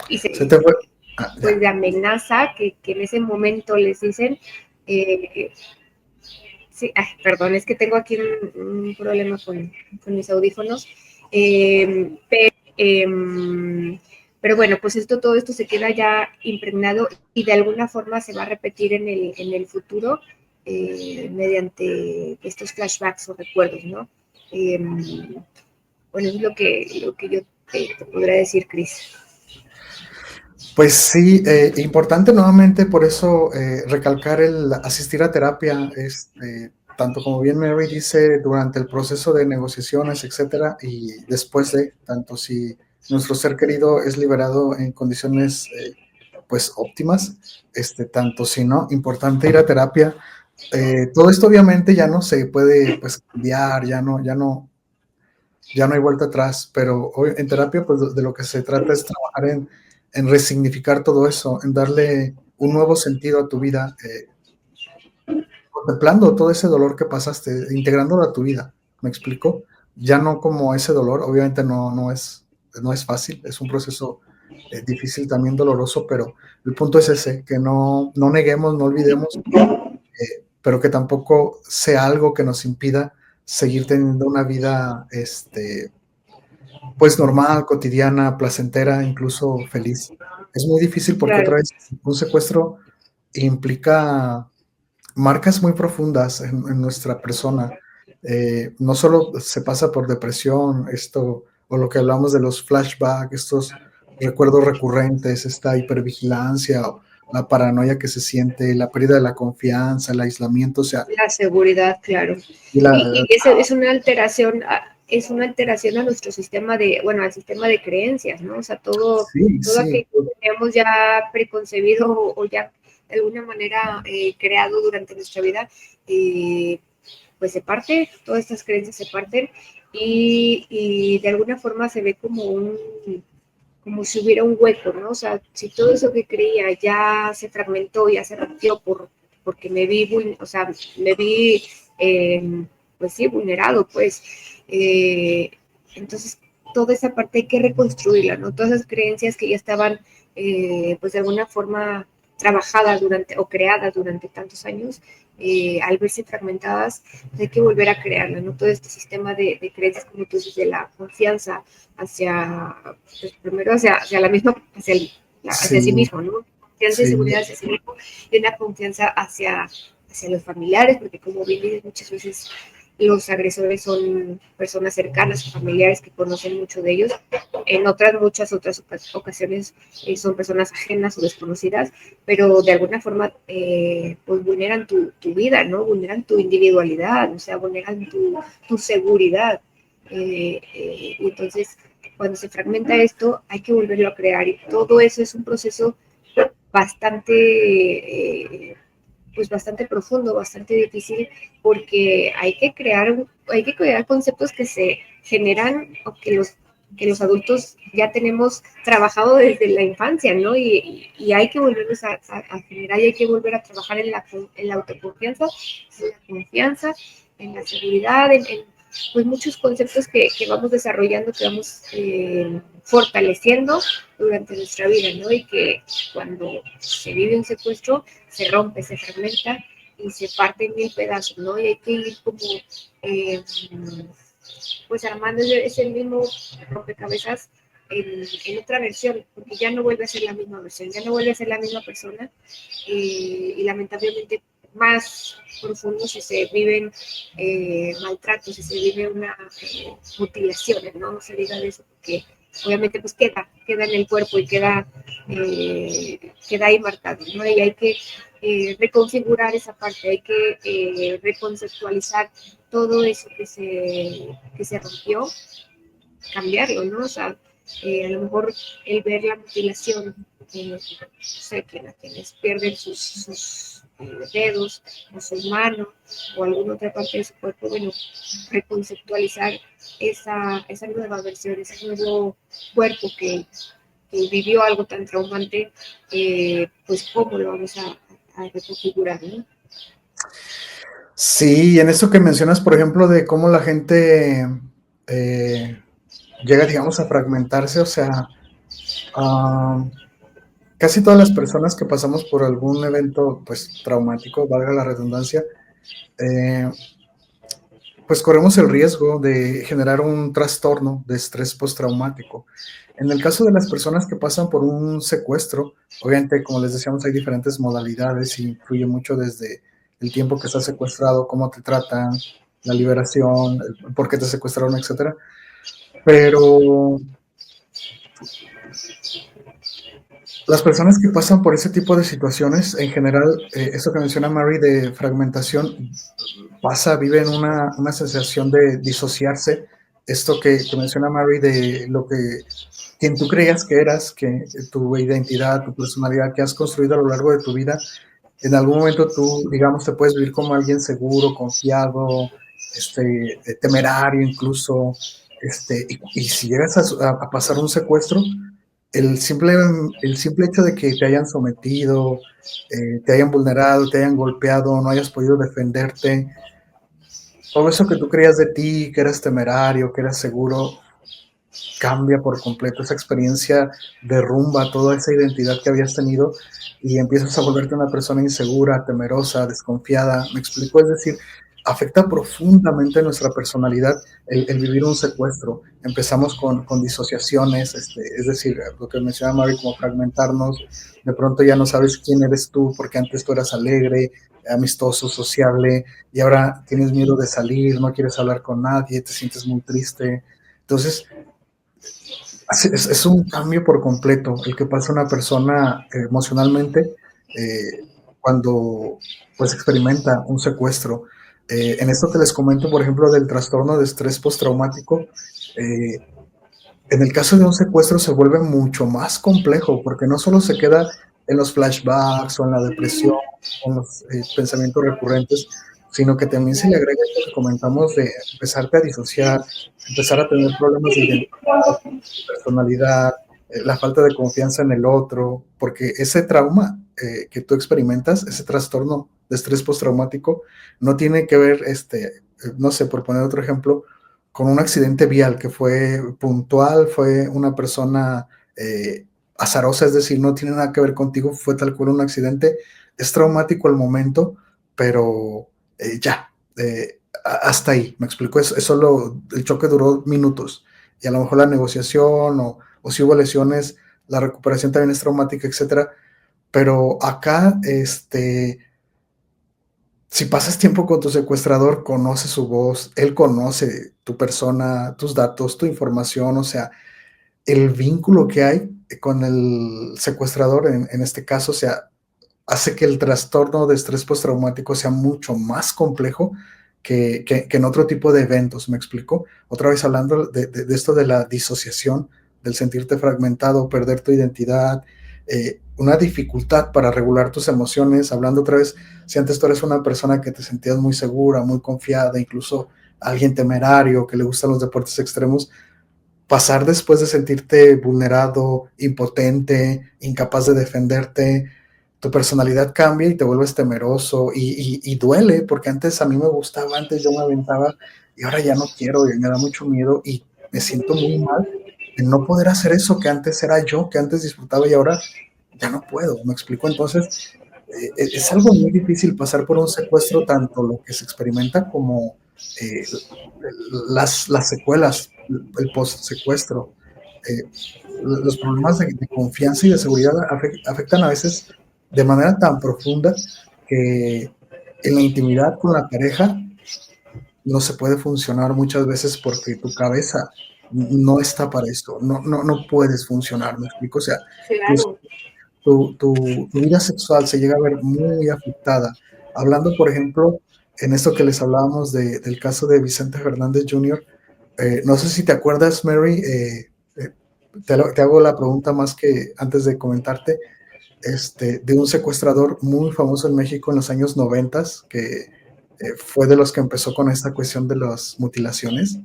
y Se se, te fue. Ah, pues ya. de amenaza que en ese momento les dicen, eh, sí, ay, perdón, es que tengo aquí un problema con mis audífonos, pero bueno, pues todo esto se queda ya impregnado y de alguna forma se va a repetir en el futuro. mediante estos flashbacks o recuerdos, ¿no? Bueno, es lo que yo te podría decir, Cris. Pues sí, importante nuevamente por eso recalcar el asistir a terapia, tanto como bien Mary dice, durante el proceso de negociaciones, etcétera, y después de, tanto si nuestro ser querido es liberado en condiciones pues óptimas, tanto si no, importante ir a terapia. Todo esto obviamente ya no se puede pues cambiar, ya no hay vuelta atrás, pero hoy en terapia pues de lo que se trata es trabajar en resignificar todo eso, en darle un nuevo sentido a tu vida, contemplando todo ese dolor que pasaste, integrándolo a tu vida, ¿me explico? Ya no como ese dolor, obviamente no es fácil, es un proceso difícil, también doloroso, pero el punto es ese, que no neguemos, no olvidemos, pero que tampoco sea algo que nos impida seguir teniendo una vida, pues normal, cotidiana, placentera, incluso feliz. Es muy difícil porque Claro, otra vez un secuestro implica marcas muy profundas en nuestra persona. No solo se pasa por depresión, o lo que hablamos de los flashbacks, estos recuerdos recurrentes, esta hipervigilancia, o la paranoia que se siente, la pérdida de la confianza, el aislamiento, o sea, la seguridad, claro. y la, Y es una alteración a nuestro sistema de, bueno, al sistema de creencias, ¿no? O sea, sí, todo aquello sí, que tenemos ya preconcebido o ya de alguna manera creado durante nuestra vida, pues se parte, todas estas creencias se parten y de alguna forma se ve como si hubiera un hueco, ¿no? O sea, si todo eso que creía ya se fragmentó, ya se rompió porque o sea, me vi, pues sí, vulnerado, pues. Eh, entonces, toda esa parte hay que reconstruirla, ¿no? Todas esas creencias que ya estaban, pues de alguna forma trabajadas o creadas durante tantos años, al verse fragmentadas, hay que volver a crearla, ¿no? Todo este sistema de creencias, como tú dices, de la confianza hacia, pues, primero hacia la misma, hacia sí sí, mismo, ¿no? Confianza y sí, seguridad hacia sí mismo y una confianza hacia los familiares, porque como bien dices, muchas veces los agresores son personas cercanas o familiares que conocen mucho de ellos. En muchas otras ocasiones son personas ajenas o desconocidas, pero de alguna forma pues vulneran tu vida, ¿no? Vulneran tu individualidad, o sea, vulneran tu seguridad. Y entonces, cuando se fragmenta esto, hay que volverlo a crear y todo eso es un proceso bastante pues bastante profundo, bastante difícil, porque hay que crear conceptos que se generan o que los adultos ya tenemos trabajado desde la infancia, ¿no? Y hay que volverlos a generar y hay que volver a trabajar en la autoconfianza, en la confianza, en la seguridad, pues muchos conceptos que vamos desarrollando, que vamos fortaleciendo durante nuestra vida, ¿no? Y que cuando se vive un secuestro, se rompe, se fragmenta y se parte en mil pedazos, ¿no? Y hay que ir como, eh, pues armando ese mismo rompecabezas en otra versión, porque ya no vuelve a ser la misma versión, ya no vuelve a ser la misma persona y lamentablemente más profundo si se viven maltratos, si se vive una mutilaciones, ¿no? No se diga de eso, porque obviamente pues queda en el cuerpo y queda ahí marcado, ¿no? Y hay que reconfigurar esa parte, hay que reconceptualizar todo eso que se rompió, cambiarlo, ¿no? O sea, a lo mejor el ver la mutilación, no sé, quienes pierden sus dedos o su mano o alguna otra parte de su cuerpo, bueno, reconceptualizar esa nueva versión, ese nuevo cuerpo que vivió algo tan traumante, pues cómo lo vamos a reconfigurar, ¿no? sí, en eso que mencionas, por ejemplo, de cómo la gente llega, digamos, a fragmentarse, o sea, uh, casi todas las personas que pasamos por algún evento, pues, traumático, valga la redundancia, eh, pues corremos el riesgo de generar un trastorno de estrés postraumático. En el caso de las personas que pasan por un secuestro, obviamente, como les decíamos, hay diferentes modalidades y influye mucho desde el tiempo que estás secuestrado, cómo te tratan, la liberación, por qué te secuestraron, etcétera. Pero las personas que pasan por ese tipo de situaciones, en general, eso que menciona Mary de fragmentación, vive en una sensación de disociarse. Esto que menciona Mary de lo que quien tú creías que eras, que tu identidad, tu personalidad que has construido a lo largo de tu vida, en algún momento tú, digamos, te puedes vivir como alguien seguro, confiado, temerario incluso, y si llegas a pasar un secuestro, el simple, el simple hecho de que te hayan sometido, te hayan vulnerado, te hayan golpeado, no hayas podido defenderte, todo eso que tú creías de ti, que eras temerario, que eras seguro, cambia por completo. Esa experiencia derrumba toda esa identidad que habías tenido y empiezas a volverte una persona insegura, temerosa, desconfiada. ¿Me explico? Es decir, afecta profundamente nuestra personalidad el vivir un secuestro. Empezamos con disociaciones, es decir, lo que mencionaba Mari, como fragmentarnos. De pronto ya no sabes quién eres tú, porque antes tú eras alegre, amistoso, sociable, y ahora tienes miedo de salir, no quieres hablar con nadie, te sientes muy triste. Entonces, es un cambio por completo el que pasa una persona emocionalmente cuando pues experimenta un secuestro. En esto que les comento, por ejemplo, del trastorno de estrés postraumático, en el caso de un secuestro se vuelve mucho más complejo porque no solo se queda en los flashbacks o en la depresión o en los pensamientos recurrentes, sino que también se le agrega esto que comentamos de empezarte a disociar, empezar a tener problemas de identidad, personalidad, la falta de confianza en el otro, porque ese trauma que tú experimentas, ese trastorno de estrés postraumático, no tiene que ver, no sé, por poner otro ejemplo, con un accidente vial que fue puntual, fue una persona azarosa, es decir, no tiene nada que ver contigo, fue tal cual un accidente, es traumático al momento, pero ya, hasta ahí, me explico, es solo, el choque duró minutos, y a lo mejor la negociación o si hubo lesiones, la recuperación también es traumática, etcétera. Pero acá, si pasas tiempo con tu secuestrador, conoce su voz, él conoce tu persona, tus datos, tu información, o sea, el vínculo que hay con el secuestrador en este caso, o sea, hace que el trastorno de estrés postraumático sea mucho más complejo que en otro tipo de eventos, ¿me explico? Otra vez hablando de esto de la disociación, del sentirte fragmentado, perder tu identidad, una dificultad para regular tus emociones, hablando otra vez, si antes tú eres una persona que te sentías muy segura, muy confiada, incluso alguien temerario, que le gustan los deportes extremos, pasar después de sentirte vulnerado, impotente, incapaz de defenderte, tu personalidad cambia y te vuelves temeroso y duele, porque antes a mí me gustaba, antes yo me aventaba y ahora ya no quiero y me da mucho miedo y me siento muy mal en no poder hacer eso que antes era yo, que antes disfrutaba y ahora ya no puedo, me explico. Entonces, es algo muy difícil pasar por un secuestro, tanto lo que se experimenta como eh, las secuelas, el post-secuestro. Eh, los problemas de confianza y de seguridad afectan a veces de manera tan profunda que en la intimidad con la pareja no se puede funcionar muchas veces porque tu cabeza no está para esto, no puedes funcionar, ¿me explico? O sea, incluso Claro. tu vida sexual se llega a ver muy afectada. Hablando, por ejemplo, en esto que les hablábamos del caso de Vicente Fernández Jr., no sé si te acuerdas, Mary, te hago la pregunta más que antes de comentarte, de un secuestrador muy famoso en México en los años 90, que fue de los que empezó con esta cuestión de las mutilaciones.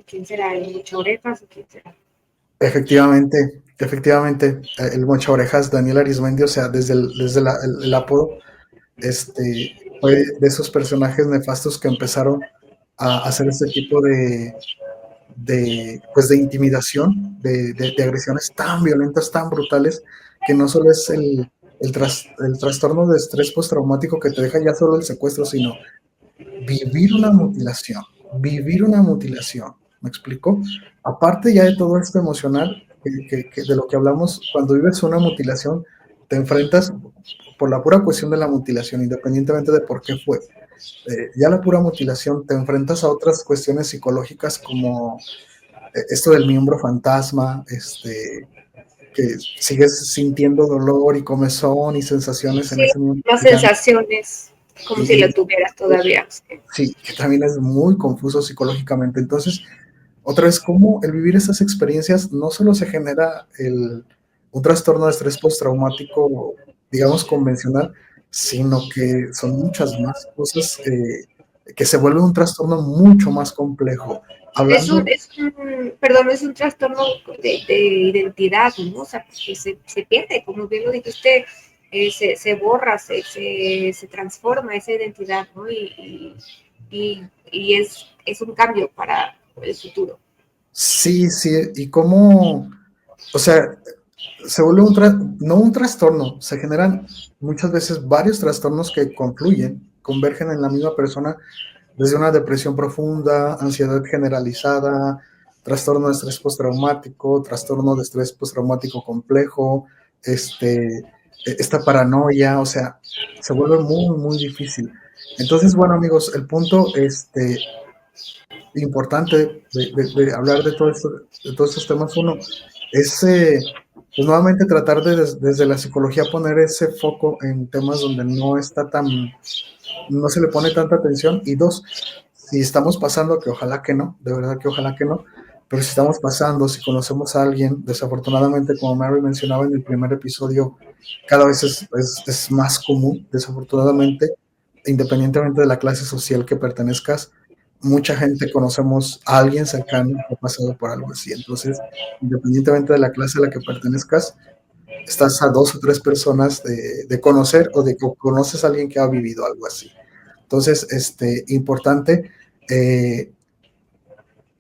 ¿Quién será? ¿El mucha orejas o quién será? Efectivamente, el Mocha Orejas, Daniel Arismendi, o sea, desde el apodo, fue de esos personajes nefastos que empezaron a hacer este tipo pues de intimidación, de agresiones tan violentas, tan brutales, que no solo es el trastorno de estrés postraumático que te deja ya solo el secuestro, sino vivir una mutilación, ¿me explico? Aparte ya de todo esto emocional, de lo que hablamos, cuando vives una mutilación, te enfrentas por la pura cuestión de la mutilación, independientemente de por qué fue. Ya la pura mutilación, te enfrentas a otras cuestiones psicológicas como esto del miembro fantasma, que sigues sintiendo dolor y comezón y sensaciones en Sí, ese miembro más gigante. sensaciones, como si Y, lo tuvieras todavía. Sí. sí, que también es muy confuso psicológicamente. Entonces, otra vez, como el vivir esas experiencias no solo se genera un trastorno de estrés postraumático, digamos, convencional, sino que son muchas más cosas que se vuelve un trastorno mucho más complejo. Hablando, Perdón, es un trastorno de identidad, ¿no? O sea, porque se pierde, como bien lo dijiste, se borra, se transforma esa identidad, ¿no? Y es un cambio para el futuro. sí, sí, y cómo, o sea, se vuelve no un trastorno, se generan muchas veces varios trastornos que confluyen, convergen en la misma persona, desde una depresión profunda, ansiedad generalizada, trastorno de estrés postraumático, trastorno de estrés postraumático complejo, esta paranoia, o sea, se vuelve muy, muy difícil. Entonces, bueno, amigos, el punto importante de hablar de todo esto, de todos estos temas, uno, es pues nuevamente tratar desde la psicología poner ese foco en temas donde no se le pone tanta atención, y dos, si estamos pasando, que ojalá que no, de verdad que ojalá que no, pero si estamos pasando, si conocemos a alguien, desafortunadamente, como Mary mencionaba en el primer episodio, cada vez es más común, desafortunadamente, independientemente de la clase social que pertenezcas, mucha gente conocemos a alguien cercano que ha pasado por algo así. Entonces, independientemente de la clase a la que pertenezcas, estás a dos o tres personas de conocer o de que conoces a alguien que ha vivido algo así. Entonces, importante,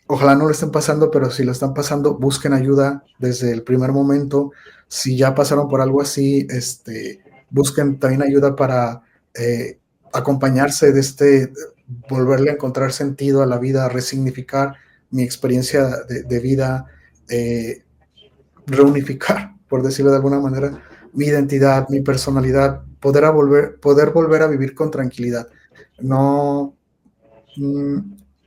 ojalá no lo estén pasando, pero si lo están pasando, busquen ayuda desde el primer momento. Si ya pasaron por algo así, busquen también ayuda para acompañarse volverle a encontrar sentido a la vida, resignificar mi experiencia de vida, eh, reunificar, por decirlo de alguna manera, mi identidad, mi personalidad, poder volver a vivir con tranquilidad. No, mm,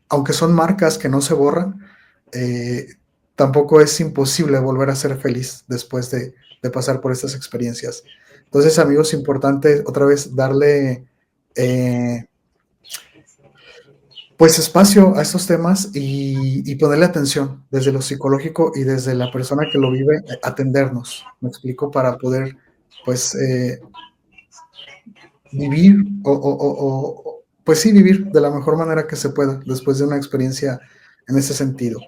aunque son marcas que no se borran, eh, tampoco es imposible volver a ser feliz después de pasar por estas experiencias. Entonces, amigos, importante otra vez darle eh, pues espacio a estos temas y ponerle atención desde lo psicológico y desde la persona que lo vive, atendernos, me explico, para poder pues vivir pues sí, vivir de la mejor manera que se pueda después de una experiencia en ese sentido.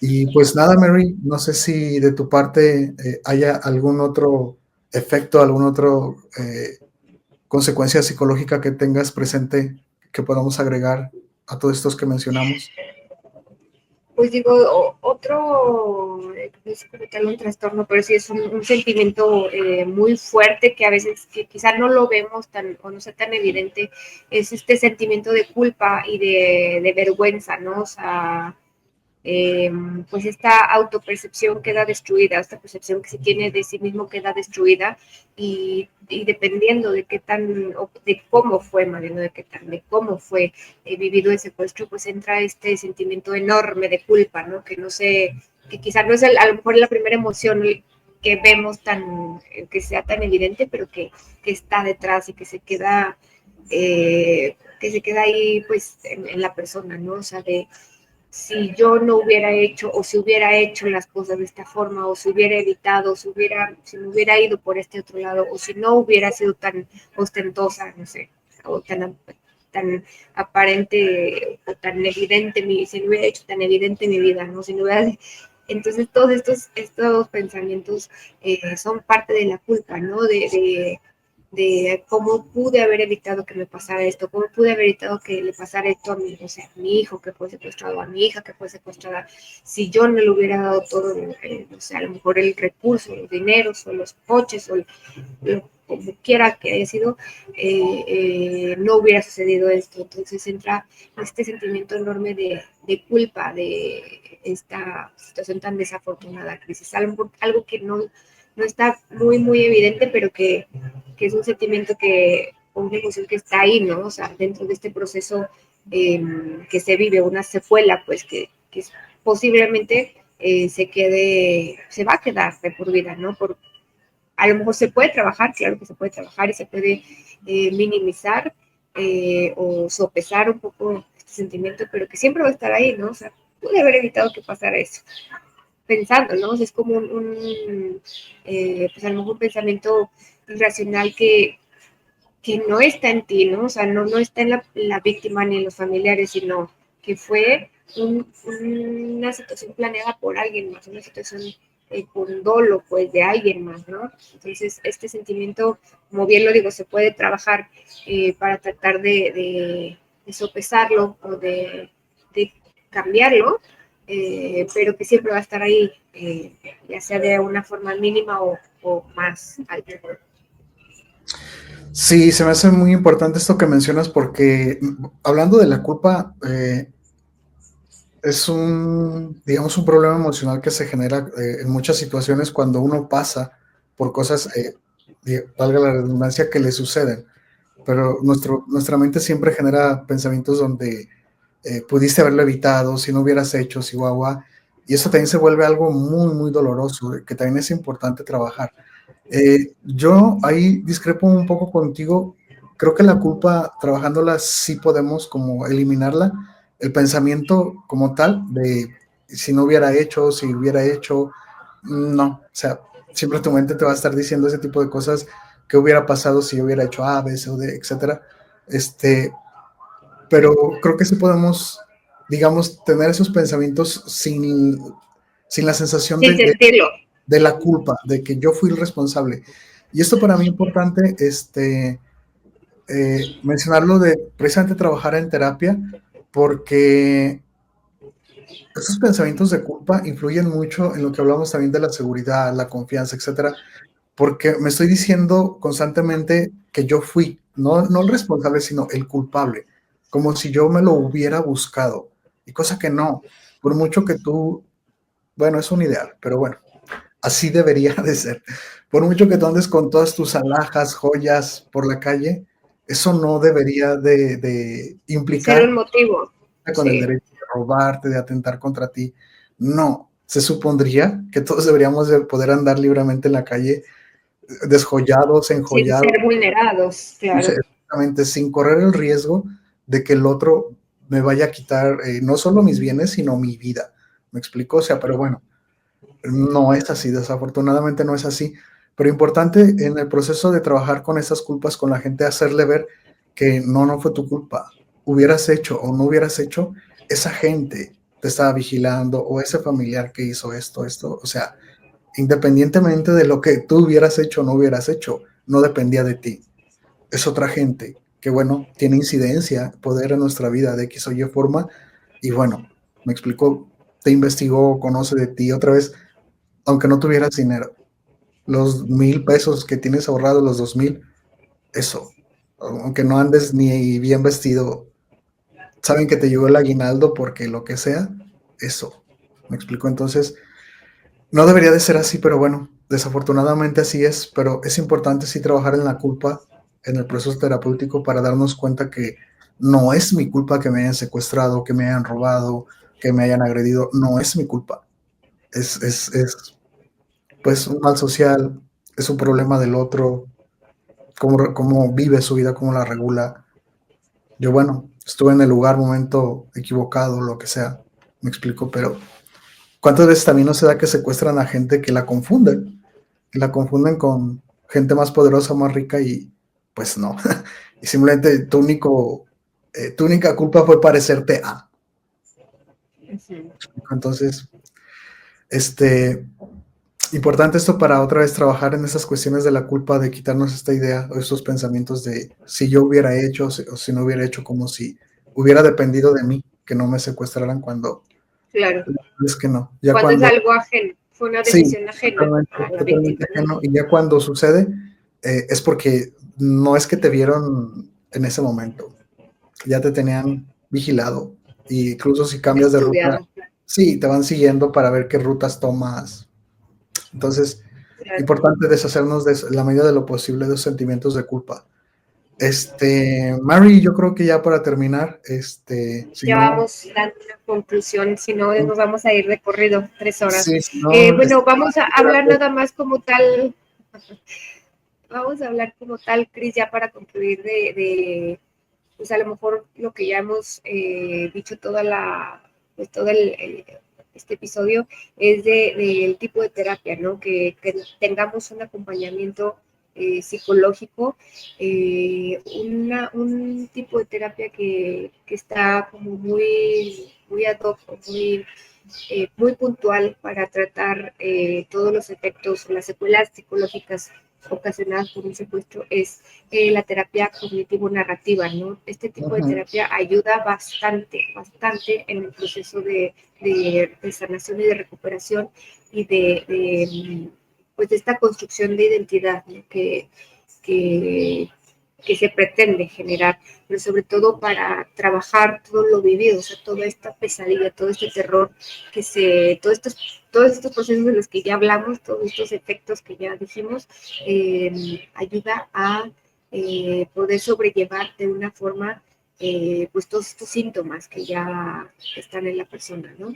Y pues nada, Mary, no sé si de tu parte haya algún otro efecto, algún otro consecuencia psicológica que tengas presente que podamos agregar a todos estos que mencionamos. Pues digo, otro, no es como tal un trastorno, pero sí es un sentimiento muy fuerte que a veces que quizá no lo vemos tan o no sea tan evidente, es este sentimiento de culpa y de vergüenza, ¿no? O sea, pues esta autopercepción queda destruida, esta percepción que se tiene de sí mismo queda destruida y dependiendo de qué tan, de cómo fue, Mariano, de cómo fue vivido ese secuestro, pues entra este sentimiento enorme de culpa, ¿no? Que no sé, que quizás no es a lo mejor la primera emoción que vemos que sea tan evidente, pero que está detrás y que se queda ahí pues en la persona, ¿no? O sea, de si yo no hubiera hecho o si hubiera hecho las cosas de esta forma o si hubiera evitado, si me hubiera ido por este otro lado o si no hubiera sido tan ostentosa, no sé, o tan aparente o tan evidente, si no hubiera hecho tan evidente mi vida, ¿no? Si no hubiera... Entonces todos estos pensamientos son parte de la culpa, ¿no? De cómo pude haber evitado que me pasara esto, cómo pude haber evitado que le pasara esto a mi, o sea, a mi hijo que fue secuestrado, a mi hija que fue secuestrada, si yo no le hubiera dado todo, o sea, a lo mejor el recurso, los dineros o los coches o como quiera que haya sido, no hubiera sucedido esto. Entonces entra este sentimiento enorme de culpa de esta situación tan desafortunada, crisis, algo que no está muy, muy evidente, pero que es un sentimiento o una emoción que está ahí, ¿no? O sea, dentro de este proceso que se vive, una secuela, pues que posiblemente se va a quedar de por vida, ¿no? A lo mejor se puede trabajar, claro que se puede trabajar y se puede minimizar o sopesar un poco este sentimiento, pero que siempre va a estar ahí, ¿no? O sea, pude haber evitado que pasara eso. Pensando, ¿no? O sea, es como pues a lo mejor un pensamiento irracional que no está en ti, ¿no? O sea, no está en la víctima ni en los familiares, sino que fue una situación planeada por alguien más, una situación con dolo, pues, de alguien más, ¿no? Entonces, este sentimiento, como bien lo digo, se puede trabajar para tratar de sopesarlo o de cambiarlo, pero que siempre va a estar ahí, ya sea de una forma mínima o más alta. Sí, se me hace muy importante esto que mencionas porque hablando de la culpa, es digamos, un problema emocional que se genera en muchas situaciones cuando uno pasa por cosas, valga la redundancia, que le suceden. Pero nuestra mente siempre genera pensamientos donde pudiste haberlo evitado, si no hubieras hecho, si guagua, y eso también se vuelve algo muy, muy doloroso, que también es importante trabajar. Yo ahí discrepo un poco contigo. Creo que la culpa, trabajándola, sí podemos como eliminarla. El pensamiento como tal de si no hubiera hecho, si hubiera hecho, no. O sea, siempre tu mente te va a estar diciendo ese tipo de cosas que hubiera pasado si hubiera hecho A, B, C o D, etcétera. Pero creo que sí podemos, digamos, tener esos pensamientos sin la sensación Sin sentirlo. de la culpa, de que yo fui el responsable. Y esto para mí es importante, mencionarlo de precisamente trabajar en terapia, porque esos pensamientos de culpa influyen mucho en lo que hablamos también de la seguridad, la confianza, etcétera, porque me estoy diciendo constantemente que yo fui, no el responsable, sino el culpable, como si yo me lo hubiera buscado, y cosa que no, por mucho que tú, bueno, es un ideal, pero bueno, así debería de ser. Por mucho que tú andes con todas tus alhajas, joyas por la calle, eso no debería de Ser implicar un motivo. con el Sí. derecho de robarte, de atentar contra ti. No, se supondría que todos deberíamos de poder andar libremente en la calle, desjollados, Sin enjollados, ser vulnerados, claro. exactamente, sin correr el riesgo de que el otro me vaya a quitar no solo mis bienes, sino mi vida. ¿Me explico? O sea, pero bueno, no es así, desafortunadamente no es así. Pero importante en el proceso de trabajar con esas culpas con la gente, hacerle ver que no fue tu culpa. Hubieras hecho o no hubieras hecho, esa gente te estaba vigilando o ese familiar que hizo esto. O sea, independientemente de lo que tú hubieras hecho o no hubieras hecho, no dependía de ti. Es otra gente que, bueno, tiene incidencia, poder en nuestra vida de X o Y forma. Y bueno, me explicó, te investigó, conoce de ti otra vez, aunque no tuvieras dinero, los 1,000 pesos que tienes ahorrado, los 2,000, eso, aunque no andes ni bien vestido, saben que te llegó el aguinaldo porque lo que sea, eso, me explico. Entonces, no debería de ser así, pero bueno, desafortunadamente así es, pero es importante sí trabajar en la culpa en el proceso terapéutico para darnos cuenta que no es mi culpa que me hayan secuestrado, que me hayan robado, que me hayan agredido, no es mi culpa, es pues un mal social, es un problema del otro, cómo vive su vida, cómo la regula. Yo, bueno, estuve en el lugar, momento equivocado, lo que sea, me explico, pero ¿cuántas veces también no se da que secuestran a gente que la confunden con gente más poderosa, más rica y pues no, y simplemente tu única culpa fue parecerte a. Entonces, este, importante esto para otra vez trabajar en esas cuestiones de la culpa, de quitarnos esta idea o estos pensamientos de si yo hubiera hecho o si no hubiera hecho, como si hubiera dependido de mí que no me secuestraran cuando Claro. es que no. Ya Cuando es cuando, algo ajeno, fue una sí, decisión ajena totalmente, a la totalmente víctima, ¿no? ajeno. Y ya cuando sucede, es porque no es que te vieron en ese momento, ya te tenían vigilado. Y incluso si cambias de ruta, Estudiado. sí, te van siguiendo para ver qué rutas tomas. Entonces, claro. importante deshacernos de la medida de lo posible de los sentimientos de culpa. Mary, yo creo que ya para terminar, si Ya no, vamos dando una conclusión, si no nos vamos a ir de corrido 3 horas. sí, si no, Bueno, vamos a hablar nada más como tal, vamos a hablar como tal, Cris, ya para concluir pues a lo mejor lo que ya hemos dicho pues todo este episodio es del tipo de terapia, ¿no? Que tengamos un acompañamiento psicológico, un tipo de terapia que está como muy ad hoc, muy puntual para tratar todos los efectos o las secuelas psicológicas ocasionadas por un secuestro es la terapia cognitivo-narrativa, ¿no? Este tipo de terapia ayuda bastante en el proceso de sanación y de recuperación y pues de esta construcción de identidad, ¿no? que, que se pretende generar, pero sobre todo para trabajar todo lo vivido, o sea, toda esta pesadilla, todo este terror, todos estos procesos de los que ya hablamos, todos estos efectos que ya dijimos, ayuda a poder sobrellevar de una forma pues todos estos síntomas que ya están en la persona, ¿no?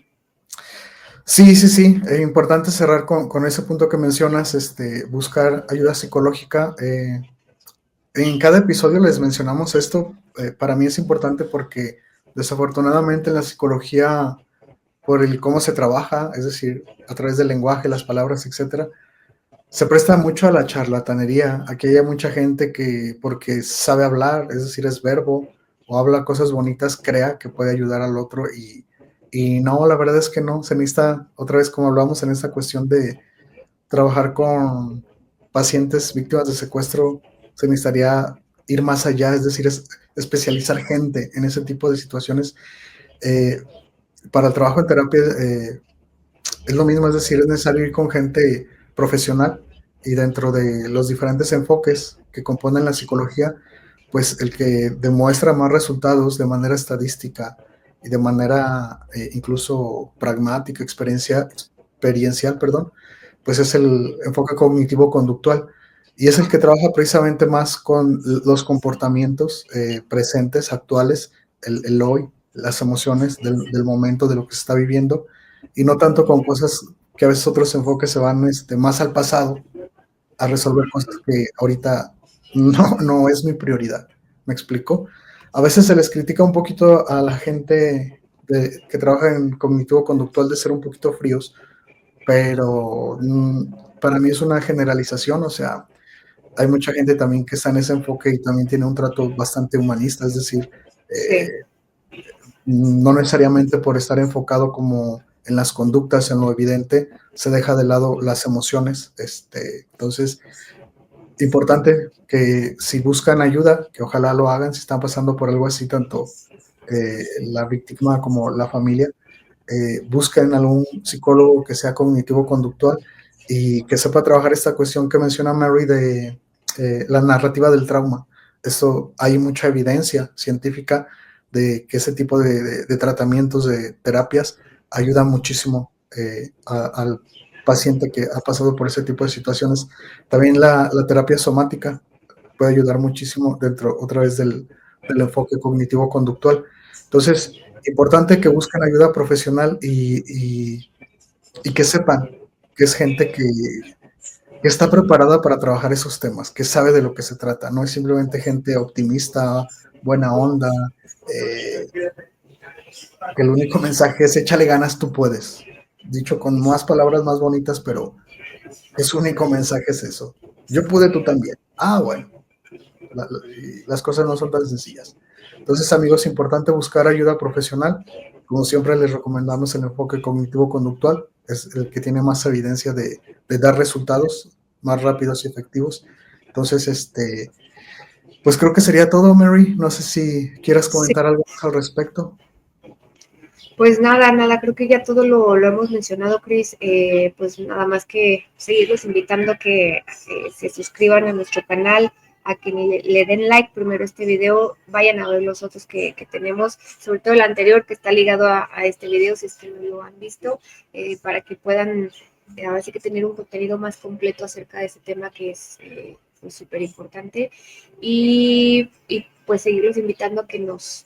sí, sí, sí, es importante cerrar con ese punto que mencionas, buscar ayuda psicológica. En cada episodio les mencionamos esto, para mí es importante porque desafortunadamente en la psicología, por el cómo se trabaja, es decir, a través del lenguaje, las palabras, etcétera, se presta mucho a la charlatanería. Aquí hay mucha gente que porque sabe hablar, es decir, es verbo o habla cosas bonitas, crea que puede ayudar al otro y no, la verdad es que no. Se necesita, otra vez como hablamos en esta cuestión de trabajar con pacientes víctimas de secuestro, se necesitaría ir más allá, es decir, especializar gente en ese tipo de situaciones. Eh, para el trabajo en terapia es lo mismo, es decir, es necesario ir con gente profesional y dentro de los diferentes enfoques que componen la psicología, pues el que demuestra más resultados de manera estadística y de manera incluso pragmática, experiencial, perdón, pues es el enfoque cognitivo-conductual y es el que trabaja precisamente más con los comportamientos presentes, actuales, el hoy, las emociones del momento, de lo que se está viviendo y no tanto con cosas que a veces otros enfoques se van más al pasado a resolver cosas que ahorita no es mi prioridad. ¿Me explico? A veces se les critica un poquito a la gente que trabaja en cognitivo-conductual de ser un poquito fríos, pero para mí es una generalización, o sea, hay mucha gente también que está en ese enfoque y también tiene un trato bastante humanista, es decir, Sí. no necesariamente por estar enfocado como en las conductas, en lo evidente, se deja de lado las emociones. Entonces, importante que si buscan ayuda, que ojalá lo hagan, si están pasando por algo así, tanto la víctima como la familia, busquen algún psicólogo que sea cognitivo-conductual y que sepa trabajar esta cuestión que menciona Mary de la narrativa del trauma. Esto hay mucha evidencia científica de que ese tipo de tratamientos, de terapias, ayuda muchísimo al paciente que ha pasado por ese tipo de situaciones. También la terapia somática puede ayudar muchísimo dentro otra vez del enfoque cognitivo-conductual. Entonces, importante que busquen ayuda profesional y que sepan que es gente que está preparada para trabajar esos temas, que sabe de lo que se trata, no es simplemente gente optimista, buena onda, eh, que el único mensaje es échale ganas, tú puedes. Dicho con más palabras más bonitas, pero su único mensaje es eso. Yo pude, tú también. Ah, bueno, las cosas no son tan sencillas. Entonces, amigos, es importante buscar ayuda profesional. Como siempre les recomendamos el enfoque cognitivo-conductual, es el que tiene más evidencia de dar resultados más rápidos y efectivos. Entonces, pues creo que sería todo, Mary. No sé si quieras Sí. comentar algo más al respecto. Pues nada, creo que ya todo lo hemos mencionado, Cris. Pues nada más que seguirlos invitando a que se suscriban a nuestro canal, a que le den like primero a este video, vayan a ver los otros que tenemos, sobre todo el anterior que está ligado a este video, si es que no lo han visto, para que puedan ahora sí que tener un contenido más completo acerca de ese tema que es súper importante y pues seguirlos invitando a que nos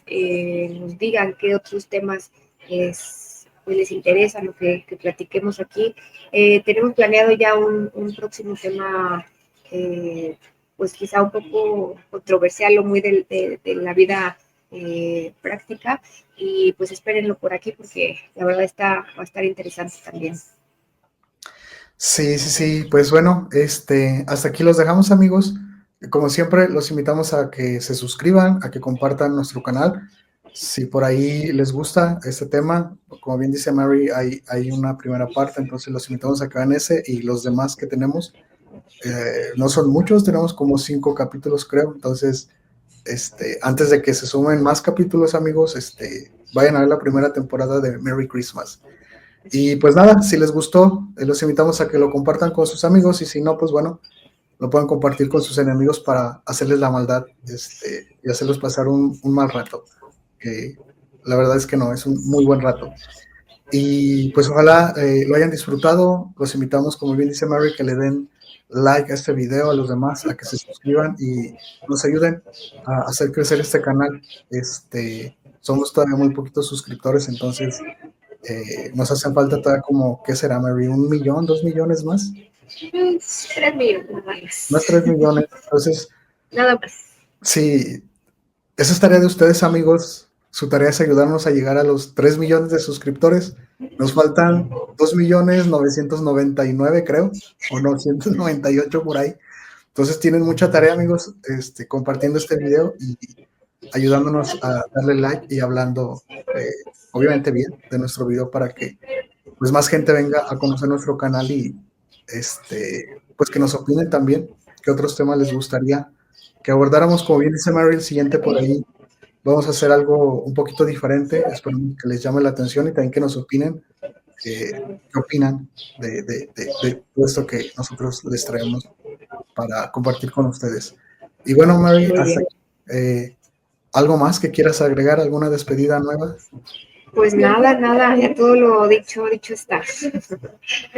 digan qué otros temas pues les interesa lo que platiquemos aquí. Tenemos planeado ya un próximo tema pues quizá un poco controversial o muy de la vida práctica y pues espérenlo por aquí porque la verdad va a estar interesante también. Sí, sí, sí, pues bueno, hasta aquí los dejamos, amigos. Como siempre, los invitamos a que se suscriban, a que compartan nuestro canal. Si por ahí les gusta este tema, como bien dice Mary, hay una primera parte, entonces los invitamos a que vean ese y los demás que tenemos. No son muchos, tenemos como 5 capítulos, creo. Entonces, antes de que se sumen más capítulos, amigos, vayan a ver la primera temporada de Merry Christmas. Y pues nada, si les gustó, los invitamos a que lo compartan con sus amigos y si no, pues bueno, lo pueden compartir con sus enemigos para hacerles la maldad y hacerlos pasar un mal rato. Que la verdad es que no, es un muy buen rato. Y pues ojalá lo hayan disfrutado. Los invitamos, como bien dice Mary, que le den like a este video, a los demás, a que se suscriban y nos ayuden a hacer crecer este canal. Somos todavía muy poquitos suscriptores, entonces nos hacen falta todavía como, ¿qué será, Mary? ¿1 millón, 2 millones más? 3 millones nada más. Más 3 millones. Entonces, Nada más. sí, esa es tarea de ustedes, amigos. Su tarea es ayudarnos a llegar a los 3 millones de suscriptores. Nos faltan 2.999.000, creo, o 998 por ahí. Entonces tienen mucha tarea, amigos, compartiendo este video y ayudándonos a darle like y hablando, obviamente bien, de nuestro video para que pues más gente venga a conocer nuestro canal y pues que nos opinen también qué otros temas les gustaría que abordáramos. Como bien dice Mary, el siguiente por ahí vamos a hacer algo un poquito diferente, espero que les llame la atención y también que nos opinen qué opinan de todo esto que nosotros les traemos para compartir con ustedes. Y bueno, Mary, hasta aquí, ¿algo más que quieras agregar? ¿Alguna despedida nueva? Pues nada, ya todo lo dicho está.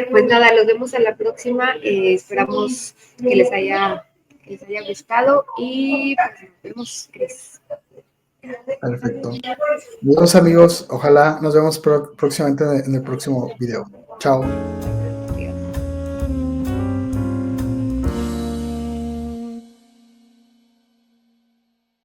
Pues nada, los vemos a la próxima. Esperamos que les haya gustado y pues nos vemos, Cris. Perfecto. Buenos amigos, ojalá nos vemos próximamente en el próximo video. Chao.